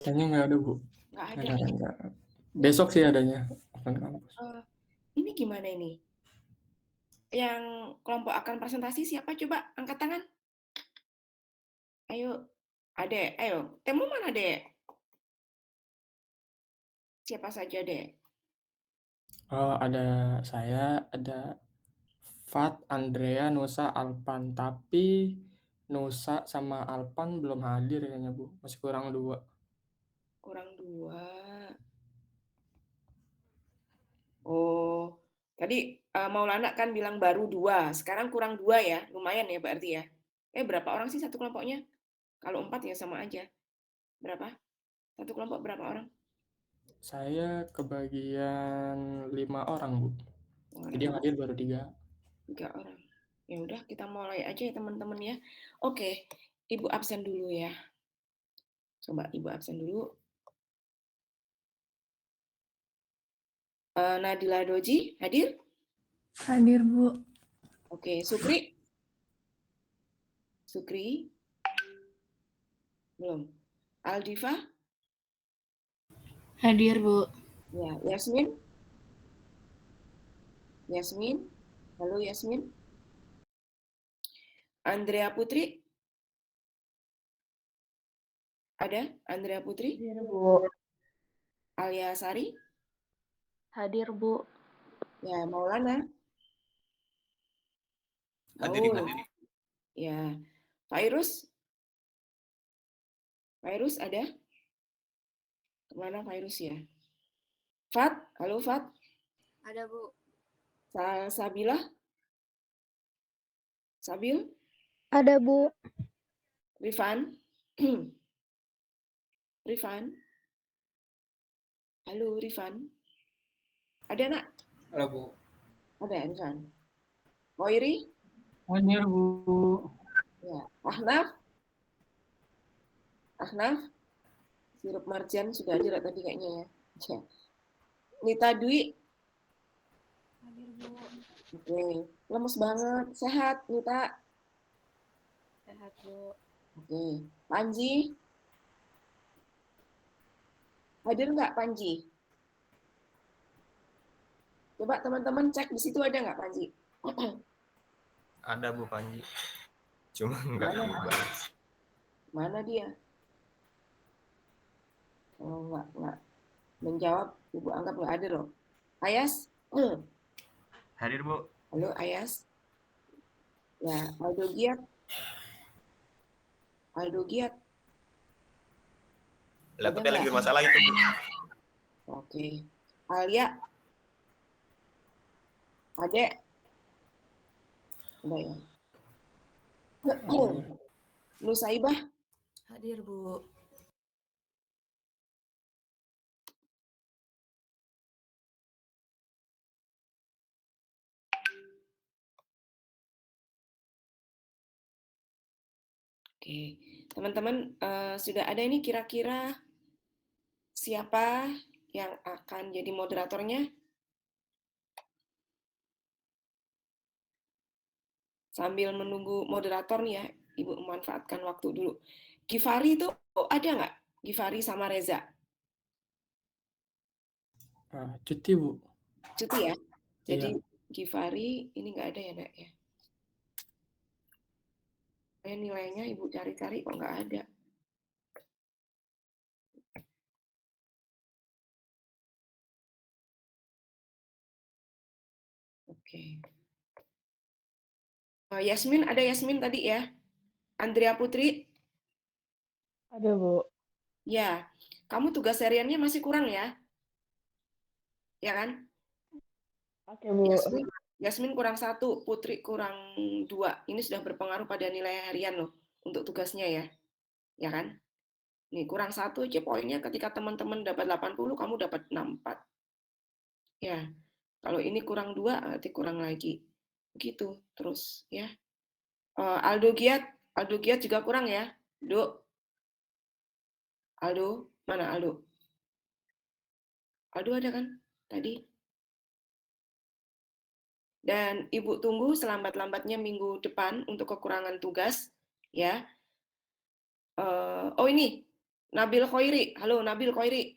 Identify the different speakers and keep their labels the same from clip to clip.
Speaker 1: Kayaknya nggak ada, Bu.
Speaker 2: Nggak ada.
Speaker 1: Nggak. Besok sih adanya open kampus.
Speaker 2: Ini gimana ini? Yang kelompok akan presentasi siapa? Coba angkat tangan. Ayo, Ade. Ayo, temu mana, Dek? Siapa saja, Dek?
Speaker 1: Oh, ada saya, ada Fat, Andrea, Nusa, Alpan. Tapi Nusa sama Alpan belum hadir kayaknya, Bu. Masih kurang 2.
Speaker 2: Kurang 2. Oh, tadi Maulana kan bilang baru 2. Sekarang kurang 2 ya. Lumayan ya berarti ya. Berapa orang sih satu kelompoknya? Kalau 4 ya sama aja. Berapa? Satu kelompok berapa orang?
Speaker 1: Saya kebagian 5 orang, Bu. Jadi yang hadir baru 3.
Speaker 2: 3 orang. Ya udah kita mulai aja ya teman-teman ya. Oke, Ibu absen dulu ya. Coba Ibu absen dulu. Nadila Doji hadir?
Speaker 3: Hadir, Bu.
Speaker 2: Oke, Sukri? Sukri? Belum. Aldiva?
Speaker 3: Hadir, Bu.
Speaker 2: Ya, Yasmin? Yasmin? Halo Yasmin? Andrea Putri? Ada? Andrea Putri?
Speaker 3: Hadir, Bu.
Speaker 2: Alia Sari?
Speaker 3: Hadir, Bu.
Speaker 2: Ya, Maulana?
Speaker 4: Hadirin,
Speaker 2: Oh,
Speaker 4: hadirin.
Speaker 2: ya. Virus? Virus ada? Kemana Virus ya? Fat? Halo Fat?
Speaker 3: Ada, Bu.
Speaker 2: Sabila? Sabil?
Speaker 3: Ada, Bu.
Speaker 2: Rifan? Rifan? Halo Rifan? Ada nak?
Speaker 1: Halo, Bu.
Speaker 2: Ada Rifan. Moiri?
Speaker 1: Hadir, Bu.
Speaker 2: Ya. Ahnaf? Ahnaf? Sirup marjan sudah ada tadi kayaknya ya. Ya. Nita Dwi?
Speaker 3: Hadir, Bu.
Speaker 2: Oke. Lemes banget. Sehat, Nita?
Speaker 3: Sehat, Bu.
Speaker 2: Oke. Panji? Hadir nggak Panji? Coba teman-teman cek di situ ada nggak Panji?
Speaker 4: Ada Bu Panji. Cuma nggak
Speaker 2: Mana?
Speaker 4: dibalas.
Speaker 2: Mana dia? Oh, nggak menjawab. Ibu anggap nggak ada loh. Ayas?
Speaker 4: Hadir Bu.
Speaker 2: Halo Ayas? Ya, Aldo Giat? Aldo Giat?
Speaker 4: Laptopnya lagi bermasalah itu Bu.
Speaker 2: Oke. Alia? Adek? Udah ya. Nusaibah?
Speaker 3: Hadir, Bu.
Speaker 2: Oke. Teman-teman, sudah ada ini kira-kira siapa yang akan jadi moderatornya? Sambil menunggu moderator nih ya, Ibu memanfaatkan waktu dulu. Givari itu ada nggak? Givari sama Reza?
Speaker 1: Cuti, Bu.
Speaker 2: Cuti ya? Jadi
Speaker 1: Iya.
Speaker 2: Givari ini nggak ada ya, Nak ya? Nilainya Ibu cari-cari kok nggak ada. Oke. Yasmin, ada Yasmin tadi ya? Andrea Putri?
Speaker 3: Ada, Bu.
Speaker 2: Ya. Kamu tugas hariannya masih kurang ya? Ya kan?
Speaker 3: Oke, Bu.
Speaker 2: Yasmin kurang 1, Putri kurang 2. Ini sudah berpengaruh pada nilai harian loh untuk tugasnya ya. Ya kan? Nih, kurang 1 aja poinnya ketika teman-teman dapat 80, kamu dapat 64. Ya. Kalau ini kurang 2, berarti kurang lagi. Begitu terus ya. Aldo Giat juga kurang ya. Aldo, mana Aldo? Aldo ada kan tadi? Dan Ibu tunggu selambat-lambatnya minggu depan untuk kekurangan tugas ya. Oh ini Nabil Khoiri. Halo, Nabil Khoiri.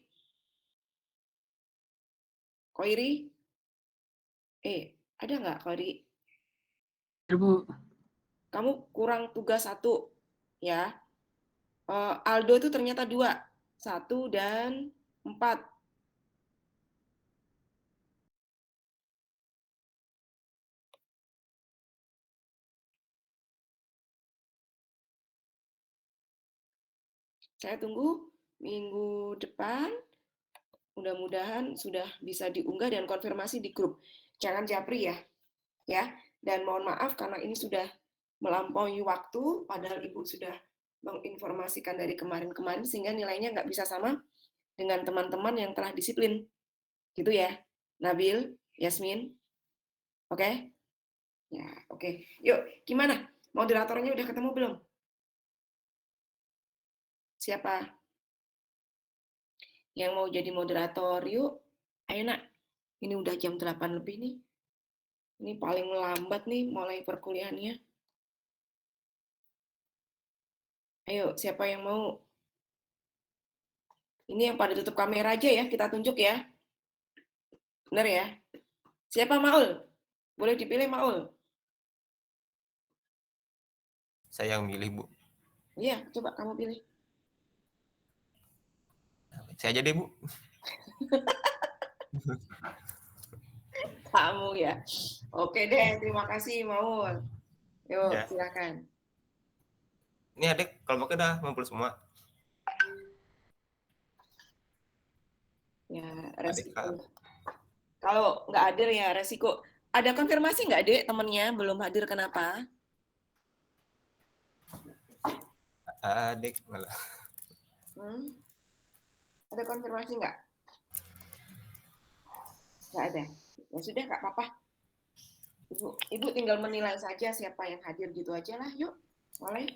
Speaker 2: Khoiri? Ada nggak Khoiri?
Speaker 1: Bu.
Speaker 2: Kamu kurang tugas 1, ya. Aldo itu ternyata 2. 1 dan 4. Saya tunggu minggu depan. Mudah-mudahan sudah bisa diunggah dan konfirmasi di grup. Jangan japri ya. Ya. Dan mohon maaf karena ini sudah melampaui waktu, padahal Ibu sudah menginformasikan dari kemarin-kemarin sehingga nilainya nggak bisa sama dengan teman-teman yang telah disiplin. Gitu ya. Nabil, Yasmin. Oke? Ya, oke. Yuk, gimana? Moderatornya udah ketemu belum? Siapa yang mau jadi moderator? Yuk, ayo nak. Ini udah jam 8 lebih nih. Ini paling lambat nih mulai perkuliahannya. Ayo, siapa yang mau? Ini yang pada tutup kamera aja ya, kita tunjuk ya. Benar ya? Siapa Maul? Boleh dipilih Maul.
Speaker 4: Saya yang milih, Bu.
Speaker 2: Iya, coba kamu pilih.
Speaker 4: Saya aja deh, Bu.
Speaker 2: Kamu ya. Oke deh, terima kasih Maul. Yuk,
Speaker 4: Ya.
Speaker 2: silakan.
Speaker 4: Ini adik kelompoknya udah ngumpul semua.
Speaker 2: Ya,
Speaker 4: Adik,
Speaker 2: resiko. Kalau nggak hadir ya resiko. Ada konfirmasi nggak, Dek, temennya belum hadir kenapa?
Speaker 4: adik malah.
Speaker 2: Ada konfirmasi nggak? Nggak ada. Ya sudah, nggak apa-apa. Ibu tinggal menilai saja siapa yang hadir gitu aja lah. Yuk, boleh.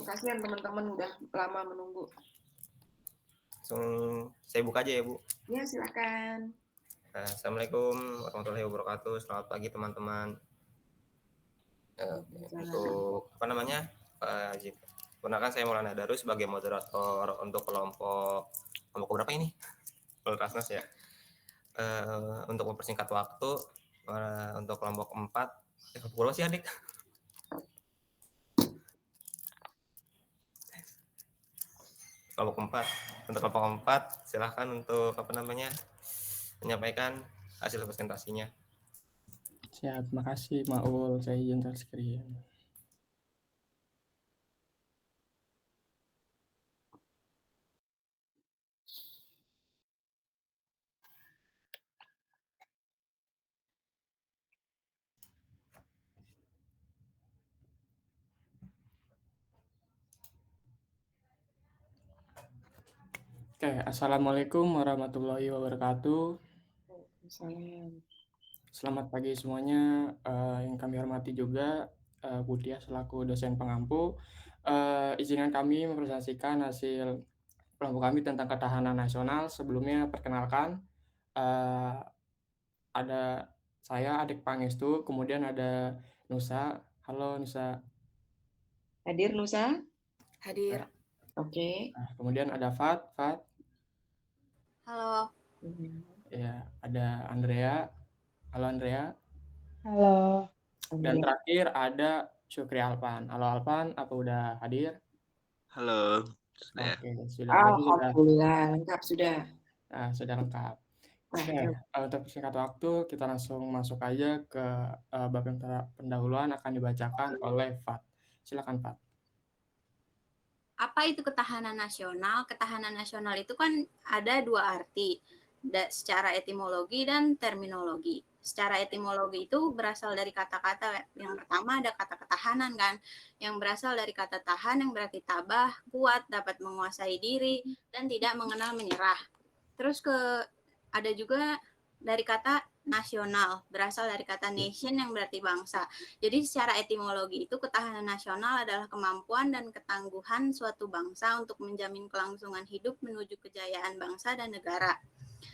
Speaker 2: Kasihan teman-teman udah lama menunggu.
Speaker 4: Langsung saya buka aja ya, Bu.
Speaker 2: Ya, silakan.
Speaker 4: Assalamualaikum warahmatullahi wabarakatuh. Selamat pagi teman-teman. Untuk apa namanya? Gunakan saya Maulana Daru sebagai moderator untuk kelompok berapa ini? Kelas ya. Untuk mempersingkat waktu untuk kelompok 4 berapa sih adik? Kelompok 4. Untuk kelompok 4 silahkan untuk apa namanya menyampaikan hasil presentasinya.
Speaker 1: Siap, makasih Maul. Saya izin share screen. Oke, Assalamualaikum warahmatullahi wabarakatuh. Selamat pagi semuanya. Yang kami hormati juga Bu Tia selaku dosen pengampu. Izinkan kami mempresentasikan hasil kelompok kami tentang ketahanan nasional. Sebelumnya perkenalkan, ada saya Adik Pangestu, kemudian ada Nusa. Halo Nusa.
Speaker 2: Hadir Nusa?
Speaker 3: Hadir.
Speaker 2: Oke.
Speaker 1: Nah, kemudian ada Fat.
Speaker 3: Halo.
Speaker 1: Ya, ada Andrea. Halo Andrea.
Speaker 3: Halo.
Speaker 1: Dan terakhir ada Syukri Alpan. Halo Alpan, apa udah hadir?
Speaker 5: Halo.
Speaker 1: Sudah. Oke, sudah.
Speaker 2: Alhamdulillah, lengkap sudah.
Speaker 1: Nah, sudah lengkap. Oke, untuk singkat waktu, kita langsung masuk aja ke bab yang pendahuluan akan dibacakan oleh Fat. Silakan Fat.
Speaker 6: Apa itu ketahanan nasional? Ketahanan nasional itu kan ada dua arti, secara etimologi dan terminologi. Secara etimologi itu berasal dari kata-kata, yang pertama ada kata ketahanan kan, yang berasal dari kata tahan yang berarti tabah, kuat, dapat menguasai diri, dan tidak mengenal menyerah. Terus ada juga dari kata nasional, berasal dari kata nation yang berarti bangsa. Jadi secara etimologi itu ketahanan nasional adalah kemampuan dan ketangguhan suatu bangsa untuk menjamin kelangsungan hidup menuju kejayaan bangsa dan negara.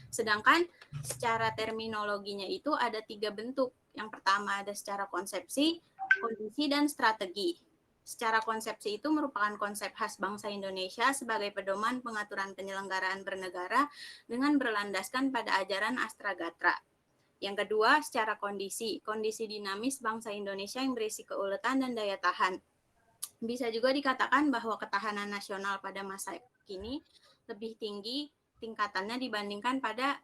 Speaker 6: Sedangkan secara terminologinya itu ada 3 bentuk. Yang pertama ada secara konsepsi, kondisi, dan strategi. Secara konsepsi itu merupakan konsep khas bangsa Indonesia sebagai pedoman pengaturan penyelenggaraan bernegara dengan berlandaskan pada ajaran Astragatra. Yang kedua, secara kondisi dinamis bangsa Indonesia yang berisi keuletan dan daya tahan. Bisa juga dikatakan bahwa ketahanan nasional pada masa kini lebih tinggi tingkatannya dibandingkan pada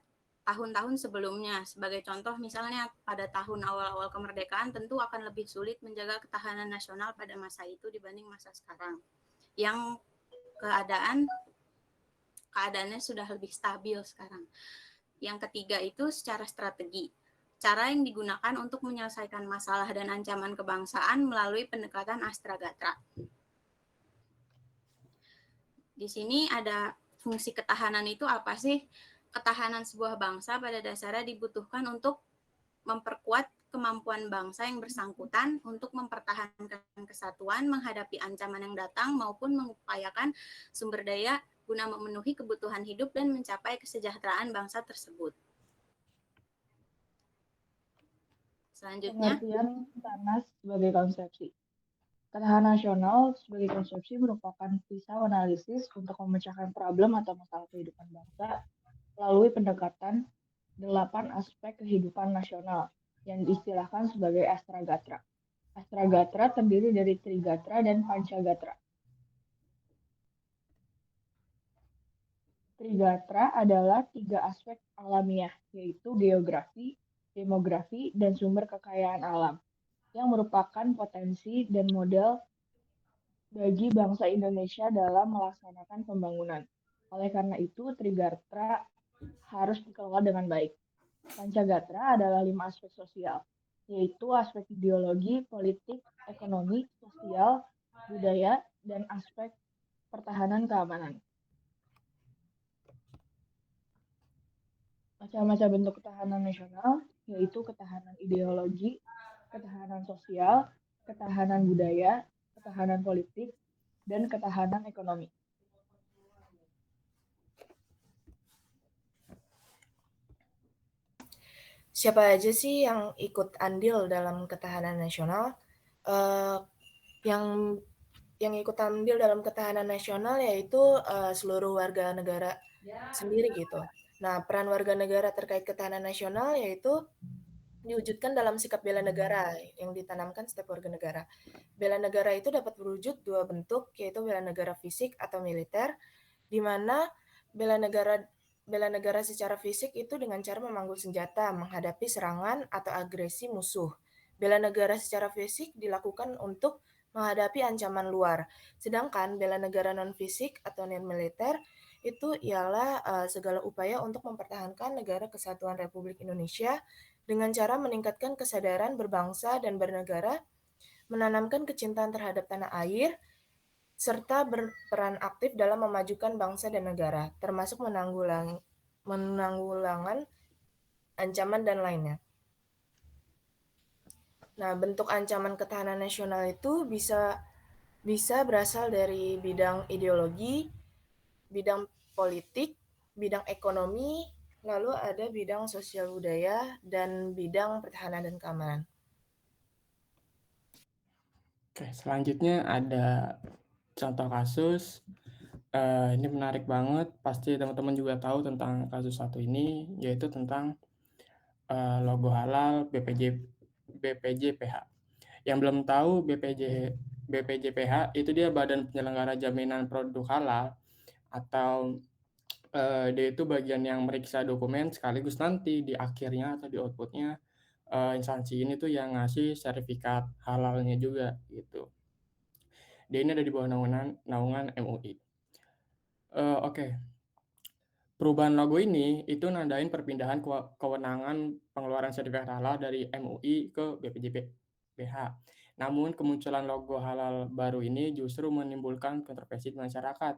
Speaker 6: tahun-tahun sebelumnya. Sebagai contoh, misalnya pada tahun awal-awal kemerdekaan tentu akan lebih sulit menjaga ketahanan nasional pada masa itu dibanding masa sekarang, yang keadaannya sudah lebih stabil sekarang. Yang ketiga itu secara strategi. Cara yang digunakan untuk menyelesaikan masalah dan ancaman kebangsaan melalui pendekatan Astragatra. Di sini ada fungsi ketahanan itu apa sih? Ketahanan sebuah bangsa pada dasarnya dibutuhkan untuk memperkuat kemampuan bangsa yang bersangkutan untuk mempertahankan kesatuan, menghadapi ancaman yang datang, maupun mengupayakan sumber daya guna memenuhi kebutuhan hidup dan mencapai kesejahteraan bangsa tersebut. Selanjutnya,
Speaker 3: Pengertian ketahanan sebagai konsepsi. Ketahanan nasional sebagai konsepsi merupakan pisau analisis untuk memecahkan problem atau masalah kehidupan bangsa melalui pendekatan 8 aspek kehidupan nasional yang diistilahkan sebagai Astragatra. Astragatra terdiri dari Trigatra dan Pancagatra. Trigatra adalah 3 aspek alamiah, yaitu geografi, demografi, dan sumber kekayaan alam, yang merupakan potensi dan modal bagi bangsa Indonesia dalam melaksanakan pembangunan. Oleh karena itu, Trigatra harus dikelola dengan baik. Pancagatra adalah 5 aspek sosial, yaitu aspek ideologi, politik, ekonomi, sosial, budaya, dan aspek pertahanan keamanan. Macam-macam bentuk ketahanan nasional, yaitu ketahanan ideologi, ketahanan sosial, ketahanan budaya, ketahanan politik, dan ketahanan ekonomi.
Speaker 5: Siapa aja sih yang ikut andil dalam ketahanan nasional? Yang ikut andil dalam ketahanan nasional yaitu seluruh warga negara sendiri gitu. Nah, peran warga negara terkait ketahanan nasional yaitu diwujudkan dalam sikap bela negara yang ditanamkan setiap warga negara. Bela negara itu dapat berwujud 2 bentuk, yaitu bela negara fisik atau militer, di mana bela negara secara fisik itu dengan cara memanggul senjata menghadapi serangan atau agresi musuh. Bela negara secara fisik dilakukan untuk menghadapi ancaman luar. Sedangkan bela negara non-fisik atau non-militer itu ialah segala upaya untuk mempertahankan negara kesatuan Republik Indonesia dengan cara meningkatkan kesadaran berbangsa dan bernegara, menanamkan kecintaan terhadap tanah air, serta berperan aktif dalam memajukan bangsa dan negara, termasuk menanggulangan ancaman dan lainnya. Nah, bentuk ancaman ketahanan nasional itu bisa berasal dari bidang ideologi, bidang politik, bidang ekonomi, lalu ada bidang sosial budaya, dan bidang pertahanan dan keamanan.
Speaker 1: Oke, selanjutnya ada contoh kasus. Ini menarik banget, pasti teman-teman juga tahu tentang kasus satu ini, yaitu tentang logo halal BPJPH. Yang belum tahu, BPJPH itu dia Badan Penyelenggara Jaminan Produk Halal, atau dia itu bagian yang meriksa dokumen sekaligus nanti di akhirnya atau di outputnya instansi ini tuh yang ngasih sertifikat halalnya juga gitu. Dia ini ada di bawah naungan MUI. Oke. Perubahan logo ini itu nandain perpindahan kewenangan pengeluaran sertifikat halal dari MUI ke BPJPH. Namun kemunculan logo halal baru ini justru menimbulkan kontroversi di masyarakat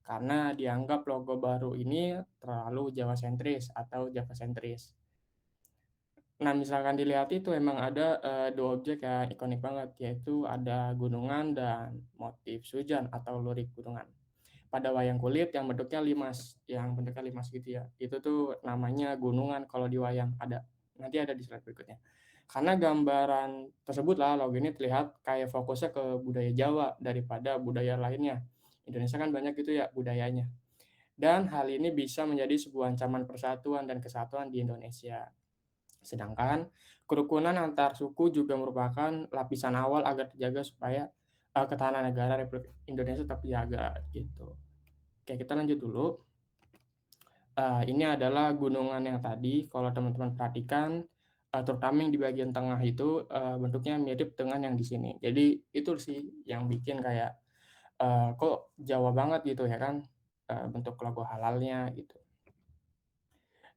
Speaker 1: karena dianggap logo baru ini terlalu Jawa sentris atau Java sentris. Nah, misalkan dilihat itu emang ada 2 objek yang ikonik banget, yaitu ada gunungan dan motif sujan atau lurik gunungan. Pada wayang kulit yang bentuknya limas gitu ya. Itu tuh namanya gunungan kalau di wayang ada. Nanti ada di slide berikutnya. Karena gambaran tersebutlah logo ini terlihat kayak fokusnya ke budaya Jawa daripada budaya lainnya. Indonesia kan banyak gitu ya budayanya. Dan hal ini bisa menjadi sebuah ancaman persatuan dan kesatuan di Indonesia. Sedangkan kerukunan antar suku juga merupakan lapisan awal agar terjaga supaya ketahanan negara Republik Indonesia tetap terjaga gitu. Oke, kita lanjut dulu. Ini adalah gunungan yang tadi, kalau teman-teman perhatikan, terutama yang di bagian tengah itu bentuknya mirip dengan yang di sini. Jadi itu sih yang bikin kayak kok Jawa banget gitu ya kan, bentuk logo halalnya gitu.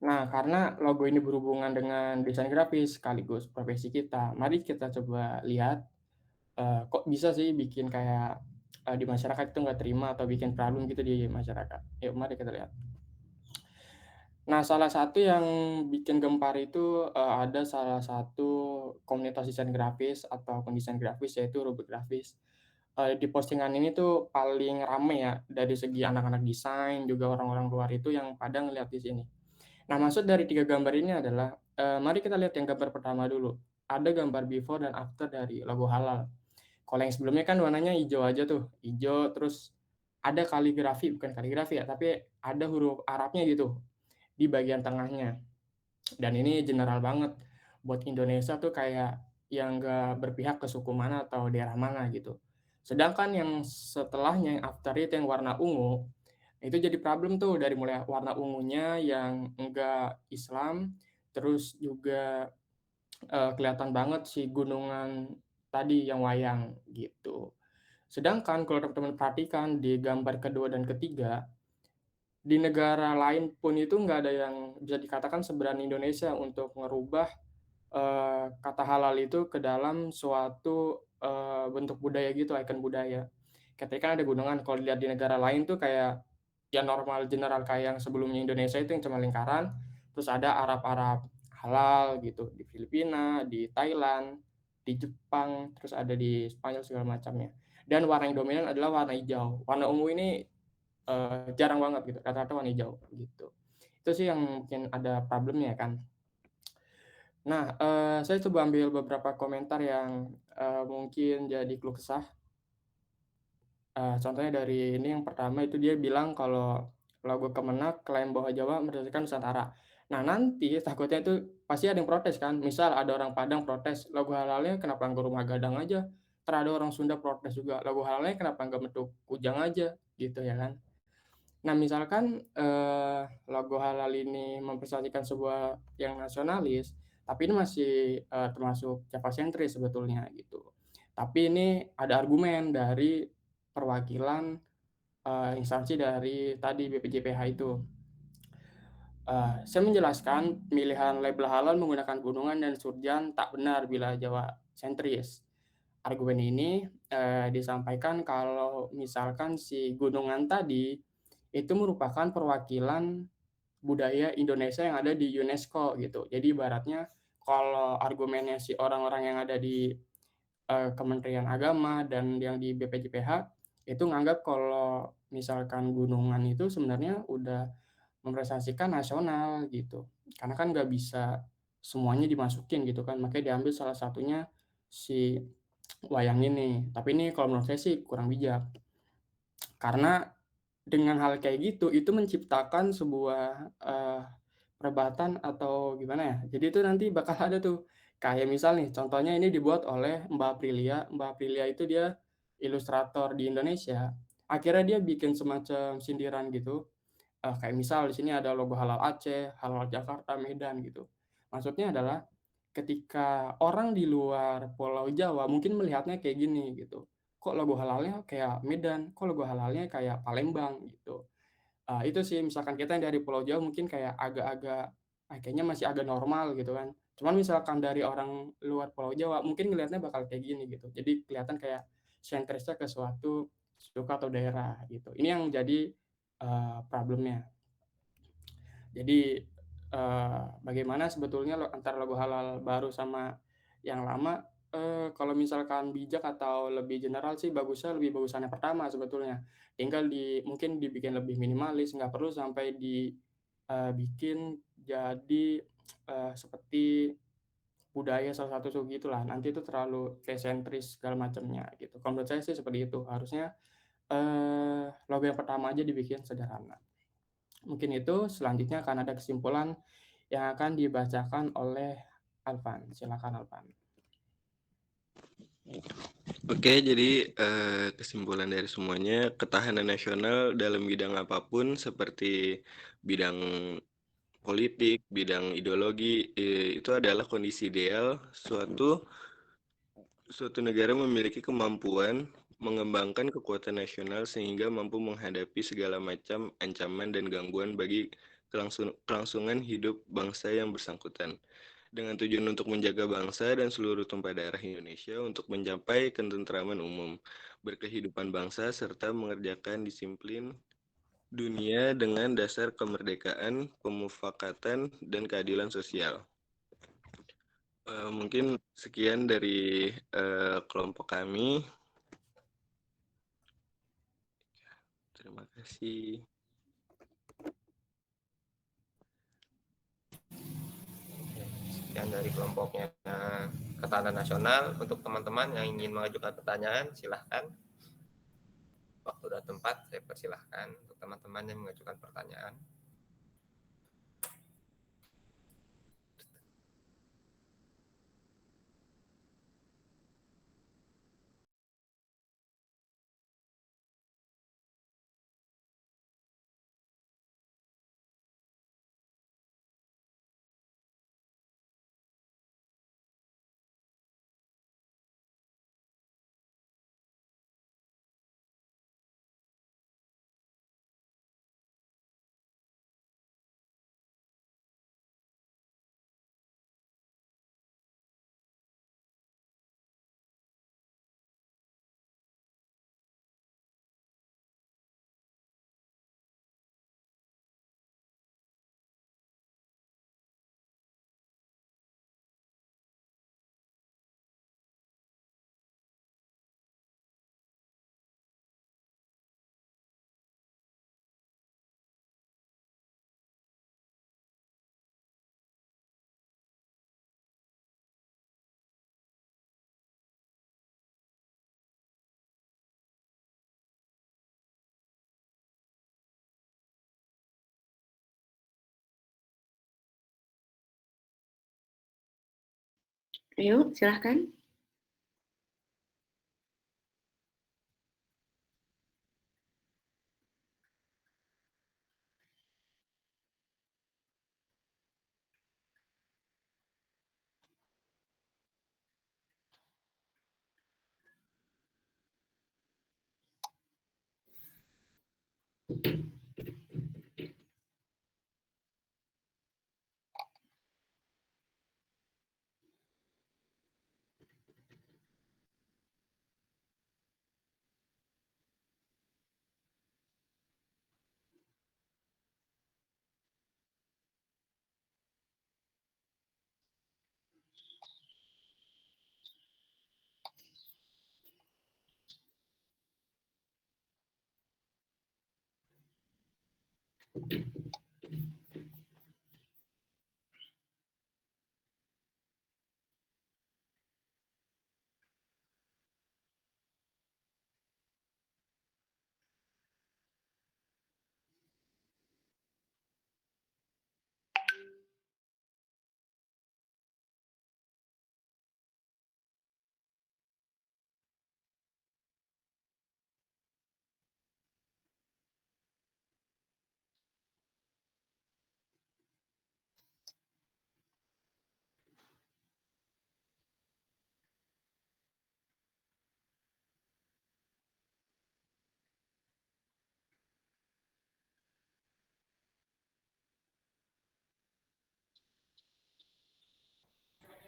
Speaker 1: Nah, karena logo ini berhubungan dengan desain grafis sekaligus profesi kita, mari kita coba lihat kok bisa sih bikin kayak di masyarakat itu nggak terima atau bikin problem gitu di masyarakat. Yuk, mari kita lihat. Nah, salah satu yang bikin gempar itu ada salah satu komunitas desain grafis atau pendesain grafis yaitu Rubrik Grafis. Di postingan ini tuh paling rame ya dari segi anak-anak desain juga orang-orang luar itu yang pada ngeliat di sini. Nah, maksud dari 3 gambar ini adalah mari kita lihat yang gambar pertama dulu. Ada gambar before dan after dari logo halal. Kalau yang sebelumnya kan warnanya hijau aja tuh, hijau terus ada kaligrafi, bukan kaligrafi ya, tapi ada huruf Arabnya gitu di bagian tengahnya. Dan ini general banget buat Indonesia tuh kayak yang nggak berpihak ke suku mana atau daerah mana gitu. Sedangkan yang setelahnya yang after itu yang warna ungu, itu jadi problem tuh dari mulai warna ungunya yang enggak Islam, terus juga kelihatan banget si gunungan tadi yang wayang gitu. Sedangkan kalau teman-teman perhatikan di gambar kedua dan ketiga, di negara lain pun itu nggak ada yang bisa dikatakan seberani Indonesia untuk ngerubah kata halal itu ke dalam suatu bentuk budaya gitu, ikon budaya. Ketika ada gunungan, kalau dilihat di negara lain tuh kayak ya normal general kayak yang sebelumnya Indonesia itu yang cuma lingkaran, terus ada Arab-Arab halal gitu di Filipina, di Thailand, di Jepang, terus ada di Spanyol segala macamnya. Dan warna yang dominan adalah warna hijau. Warna ungu ini jarang banget gitu, rata-rata warna hijau gitu. Itu sih yang mungkin ada problemnya kan. Nah, saya coba ambil beberapa komentar yang mungkin jadi keluh kesah. Contohnya dari ini yang pertama itu dia bilang kalau logo Kemenak klaim bahwa Jawa merdekakan Nusantara. Nah, nanti takutnya itu pasti ada yang protes kan. Misal ada orang Padang protes, logo halalnya kenapa nggak rumah gadang aja? Terus ada orang Sunda protes juga, logo halalnya kenapa nggak bentuk kujang aja? Gitu ya kan. Nah, misalkan logo halal ini mempresentasikan sebuah yang nasionalis, tapi ini masih termasuk Java sentris sebetulnya gitu. Tapi ini ada argumen dari perwakilan instansi dari tadi BPJPH itu. Saya menjelaskan pemilihan label halal menggunakan gunungan dan surjan tak benar bila Jawa sentris. Argumen ini disampaikan kalau misalkan si gunungan tadi itu merupakan perwakilan budaya Indonesia yang ada di UNESCO gitu. Jadi ibaratnya kalau argumennya si orang-orang yang ada di Kementerian Agama dan yang di BPJPH itu nganggap kalau misalkan gunungan itu sebenarnya udah merepresentasikan nasional gitu. Karena kan nggak bisa semuanya dimasukin gitu kan, makanya diambil salah satunya si wayang ini. Tapi ini kalau menurut saya sih kurang bijak. Karena dengan hal kayak gitu, itu menciptakan sebuah perdebatan atau gimana ya. Jadi itu nanti bakal ada tuh kayak misal nih, contohnya ini dibuat oleh Mbak Aprilia. Mbak Aprilia itu dia ilustrator di Indonesia. Akhirnya dia bikin semacam sindiran gitu. Kayak misal di sini ada logo halal Aceh, halal Jakarta, Medan gitu. Maksudnya adalah ketika orang di luar Pulau Jawa mungkin melihatnya kayak gini gitu. Kok logo halalnya kayak Medan, kok logo halalnya kayak Palembang gitu. Itu sih misalkan kita yang dari Pulau Jawa mungkin kayak agak-agak kayaknya masih agak normal gitu kan. Cuman misalkan dari orang luar Pulau Jawa mungkin ngelihatnya bakal kayak gini gitu. Jadi kelihatan kayak sentrisnya ke suatu suku atau daerah gitu. Ini yang jadi problemnya. Jadi bagaimana sebetulnya antara logo halal baru sama yang lama, kalau misalkan bijak atau lebih general sih bagusnya lebih bagusan yang pertama sebetulnya. Tinggal mungkin dibikin lebih minimalis, nggak perlu sampai bikin jadi seperti budaya salah satu suku itulah, nanti itu terlalu desentris segala macamnya gitu. Kalau menurut saya sih seperti itu, harusnya logo yang pertama aja dibikin sederhana. Mungkin itu, selanjutnya akan ada kesimpulan yang akan dibacakan oleh Alvan. Silakan Alvan.
Speaker 7: Oke, jadi kesimpulan dari semuanya, ketahanan nasional dalam bidang apapun seperti bidang politik, bidang ideologi, itu adalah kondisi ideal suatu negara memiliki kemampuan mengembangkan kekuatan nasional sehingga mampu menghadapi segala macam ancaman dan gangguan bagi kelangsungan hidup bangsa yang bersangkutan. Dengan tujuan untuk menjaga bangsa dan seluruh tumpah darah Indonesia untuk mencapai ketentraman umum, berkehidupan bangsa, serta mengerjakan disiplin dunia dengan dasar kemerdekaan, pemufakatan, dan keadilan sosial. Mungkin sekian dari kelompok kami. Terima kasih.
Speaker 4: Sekian dari kelompoknya Ketahanan Nasional. Untuk teman-teman yang ingin mengajukan pertanyaan, silahkan. Waktu dan tempat saya persilahkan untuk teman-teman yang mengajukan pertanyaan.
Speaker 2: Ayo, silahkan.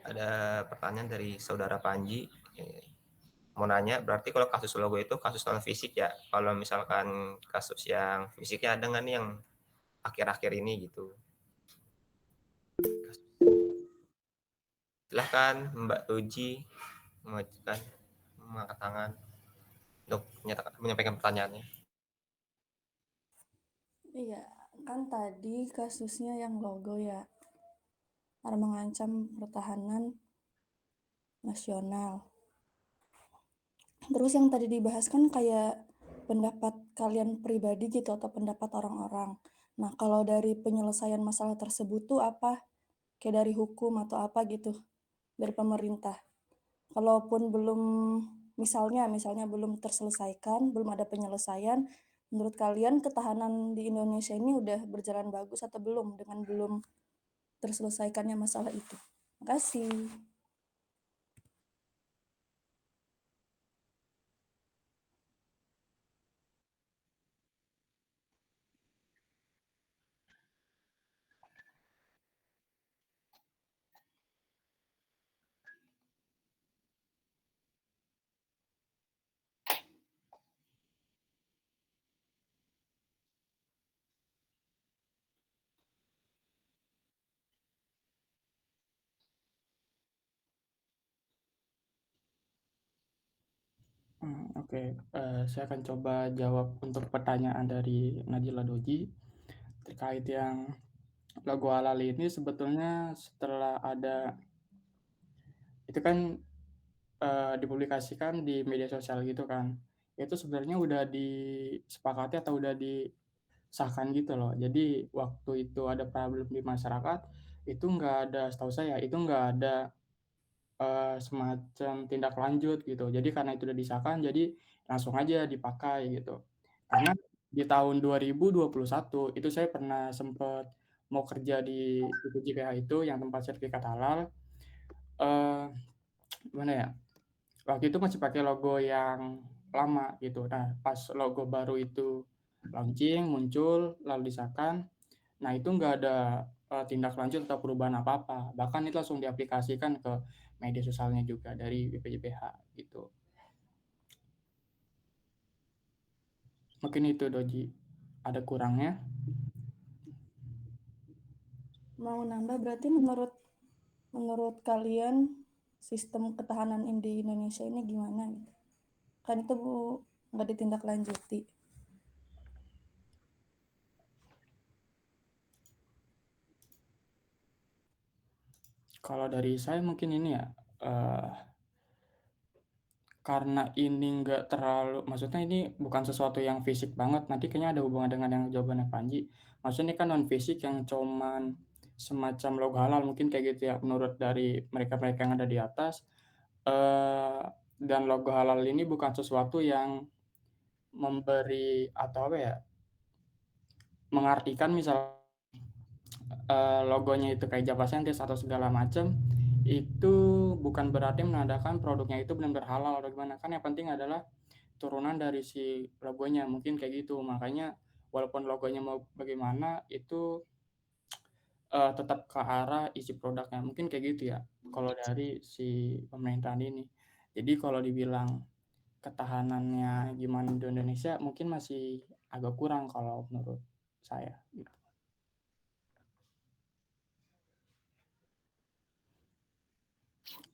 Speaker 2: Ada pertanyaan dari saudara Panji. Mau nanya, berarti kalau kasus logo itu kasus non fisik ya? Kalau misalkan kasus yang fisiknya ada nggak nih yang akhir-akhir ini gitu? Silahkan Mbak Tuji mengajukan, mengangkat tangan untuk menyampaikan pertanyaannya.
Speaker 8: Iya, kan tadi kasusnya yang logo ya, mengancam pertahanan nasional. Terus yang tadi dibahas kan kayak pendapat kalian pribadi gitu atau pendapat orang-orang. Nah, kalau dari penyelesaian masalah tersebut tuh apa? Kayak dari hukum atau apa gitu dari pemerintah. Kalaupun belum misalnya belum terselesaikan, belum ada penyelesaian, menurut kalian ketahanan di Indonesia ini udah berjalan bagus atau belum dengan belum terselesaikannya masalah itu? Makasih.
Speaker 1: Oke, saya akan coba jawab untuk pertanyaan dari Najila Doji terkait yang logo halal ini. Sebetulnya setelah ada itu kan dipublikasikan di media sosial gitu kan, itu sebenarnya udah disepakati atau udah disahkan gitu loh. Jadi waktu itu ada problem di masyarakat, itu nggak ada, setahu saya itu nggak ada semacam tindak lanjut gitu. Jadi karena itu udah disahkan, jadi langsung aja dipakai gitu. Karena di tahun 2021 itu saya pernah sempat mau kerja di BPJPH itu yang tempat sertifikat halal. Eh, Gimana ya? Waktu itu masih pakai logo yang lama gitu. Nah, pas logo baru itu launching, muncul, lalu disahkan, nah itu nggak ada tindak lanjut atau perubahan apa-apa. Bahkan itu langsung diaplikasikan ke media sosialnya juga dari BPJPH gitu. Mungkin itu Doji. Ada kurangnya.
Speaker 8: Mau nambah berarti menurut kalian sistem ketahanan di Indonesia ini gimana gitu? Kan itu nggak ditindaklanjuti.
Speaker 1: Kalau dari saya mungkin ini ya, karena ini nggak terlalu, maksudnya ini bukan sesuatu yang fisik banget, nanti kayaknya ada hubungan dengan yang jawabannya Panji. Maksudnya ini kan non fisik yang cuman semacam logo halal mungkin kayak gitu ya, menurut dari mereka-mereka yang ada di atas. Dan logo halal ini bukan sesuatu yang memberi atau apa ya, mengartikan misal logonya itu kayak Java Scientist atau segala macam, itu bukan berarti menandakan produknya itu benar-benar halal atau gimana. Kan yang penting adalah turunan dari si logonya, mungkin kayak gitu. Makanya walaupun logonya mau bagaimana, itu tetap ke arah isi produknya. Mungkin kayak gitu ya kalau dari si pemerintahan ini. Jadi kalau dibilang ketahanannya gimana di Indonesia, mungkin masih agak kurang kalau menurut saya gitu.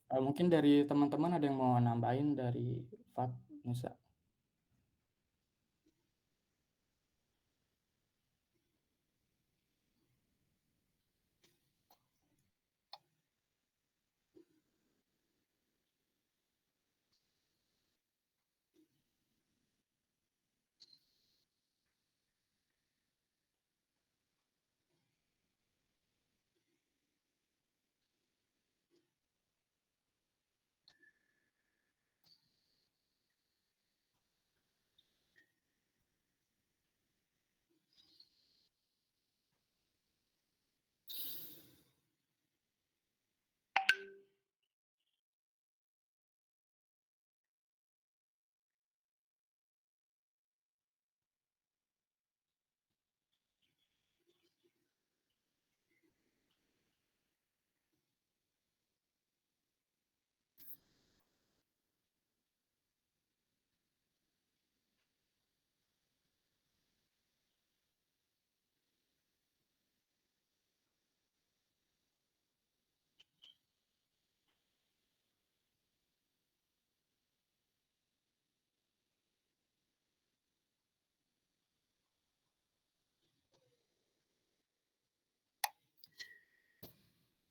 Speaker 1: Mungkin dari teman-teman ada yang mau nambahin dari Fat Nusa.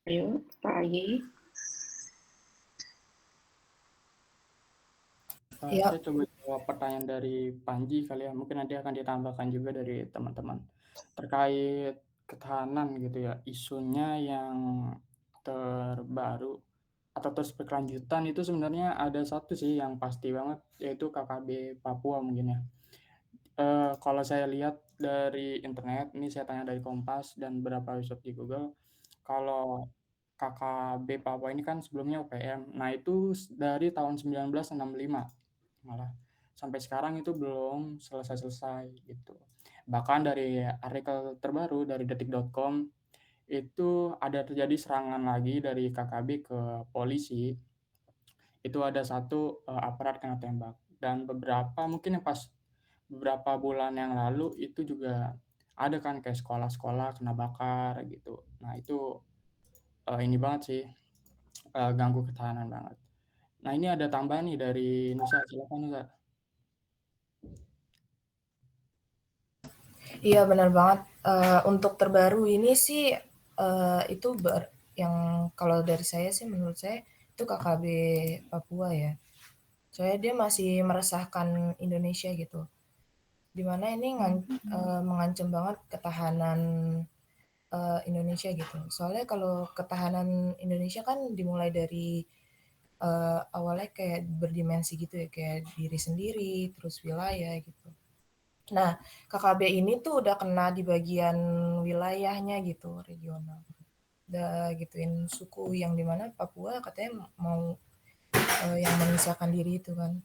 Speaker 2: Ayo, Pak Agi.
Speaker 5: Iya.
Speaker 1: Saya coba jawab pertanyaan dari Panji kali ya, mungkin nanti akan ditambahkan juga dari teman-teman. Terkait ketahanan gitu ya, isunya yang terbaru atau terus berkelanjutan itu sebenarnya ada satu sih yang pasti banget, yaitu KKB Papua mungkin ya. Kalau saya lihat dari internet, ini saya tanya dari Kompas dan beberapa website di Google, kalau KKB Papua ini kan sebelumnya UPM. Nah, itu dari tahun 1965 malah. Sampai sekarang itu belum selesai-selesai gitu. Bahkan dari artikel terbaru dari detik.com itu ada terjadi serangan lagi dari KKB ke polisi. Itu ada satu aparat kena tembak dan beberapa mungkin yang pas beberapa bulan yang lalu itu juga ada kan kayak sekolah-sekolah kena bakar gitu. Nah, itu ini banget sih, ganggu ketahanan banget. Nah, ini ada tambahan nih dari Nusa, silakan Nusa.
Speaker 5: Iya benar banget. Untuk terbaru ini sih itu yang kalau dari saya sih menurut saya itu KKB Papua ya. Soalnya dia masih meresahkan Indonesia gitu. Dimana ini mengancam banget ketahanan Indonesia gitu. Soalnya kalau ketahanan Indonesia kan dimulai dari awalnya kayak berdimensi gitu ya, kayak diri sendiri, terus wilayah gitu. Nah, KKB ini tuh udah kena di bagian wilayahnya gitu, regional. Udah gituin suku yang dimana Papua katanya mau yang memisahkan diri itu kan.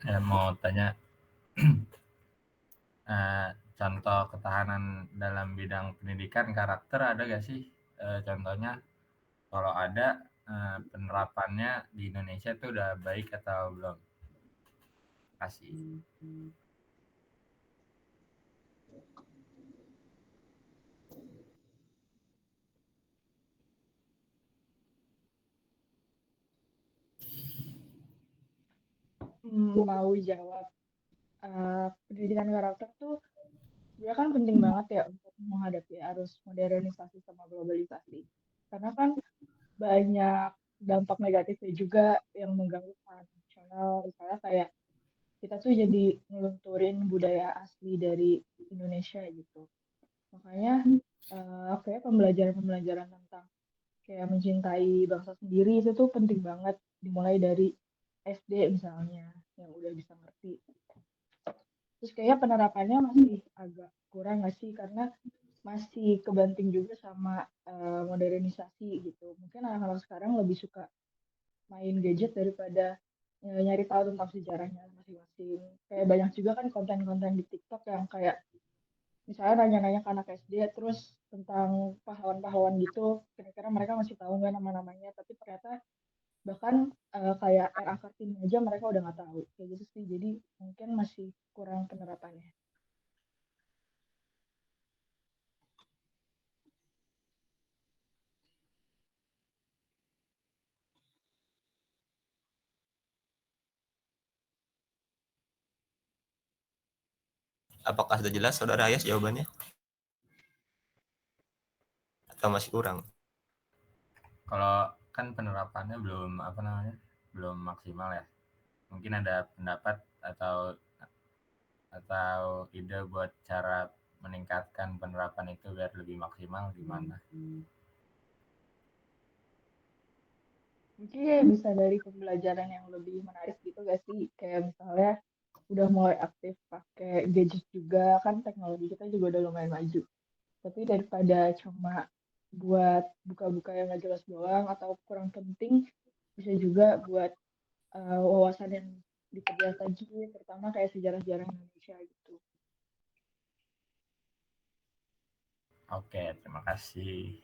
Speaker 9: Saya mau tanya, contoh ketahanan dalam bidang pendidikan karakter ada gak sih contohnya? Kalau ada, penerapannya di Indonesia itu udah baik atau belum? Kasih.
Speaker 3: Mau jawab. Pendidikan karakter tuh sebenarnya kan penting banget ya untuk menghadapi arus modernisasi sama globalisasi. Karena kan banyak dampak negatifnya juga yang mengganggu ketahanan nasional. Misalnya kayak kita tuh jadi ngelunturin budaya asli dari Indonesia gitu. Makanya kayak pembelajaran-pembelajaran tentang kayak mencintai bangsa sendiri itu tuh penting banget dimulai dari SD misalnya yang udah bisa ngerti. Terus kayaknya penerapannya masih agak kurang nggak sih karena masih kebanting juga sama modernisasi gitu. Mungkin anak-anak sekarang lebih suka main gadget daripada nyari tahu tentang sejarahnya masing-masing. Kayak banyak juga kan konten-konten di TikTok yang kayak misalnya nanya-nanya ke anak SD terus tentang pahlawan-pahlawan gitu, kira-kira mereka masih tahu nggak nama-namanya, tapi ternyata bahkan kayak era Kartini aja mereka udah nggak tahu kayak gitu sih, jadi mungkin masih kurang penerapannya.
Speaker 4: Apakah sudah jelas Saudara Ayas jawabannya? Atau masih kurang?
Speaker 9: Kalau kan penerapannya belum maksimal ya. Mungkin ada pendapat atau ide buat cara meningkatkan penerapan itu biar lebih maksimal gimana?
Speaker 3: Mungkin ya bisa dari pembelajaran yang lebih menarik gitu gak sih? Kayak misalnya udah mulai aktif pakai gadget juga, kan teknologi kita juga udah lumayan maju. Tapi daripada cuma buat buka-buka yang gak jelas doang atau kurang penting, bisa juga buat wawasan yang diperjelas lagi, terutama kayak sejarah-sejarah Indonesia gitu.
Speaker 9: Oke, terima kasih.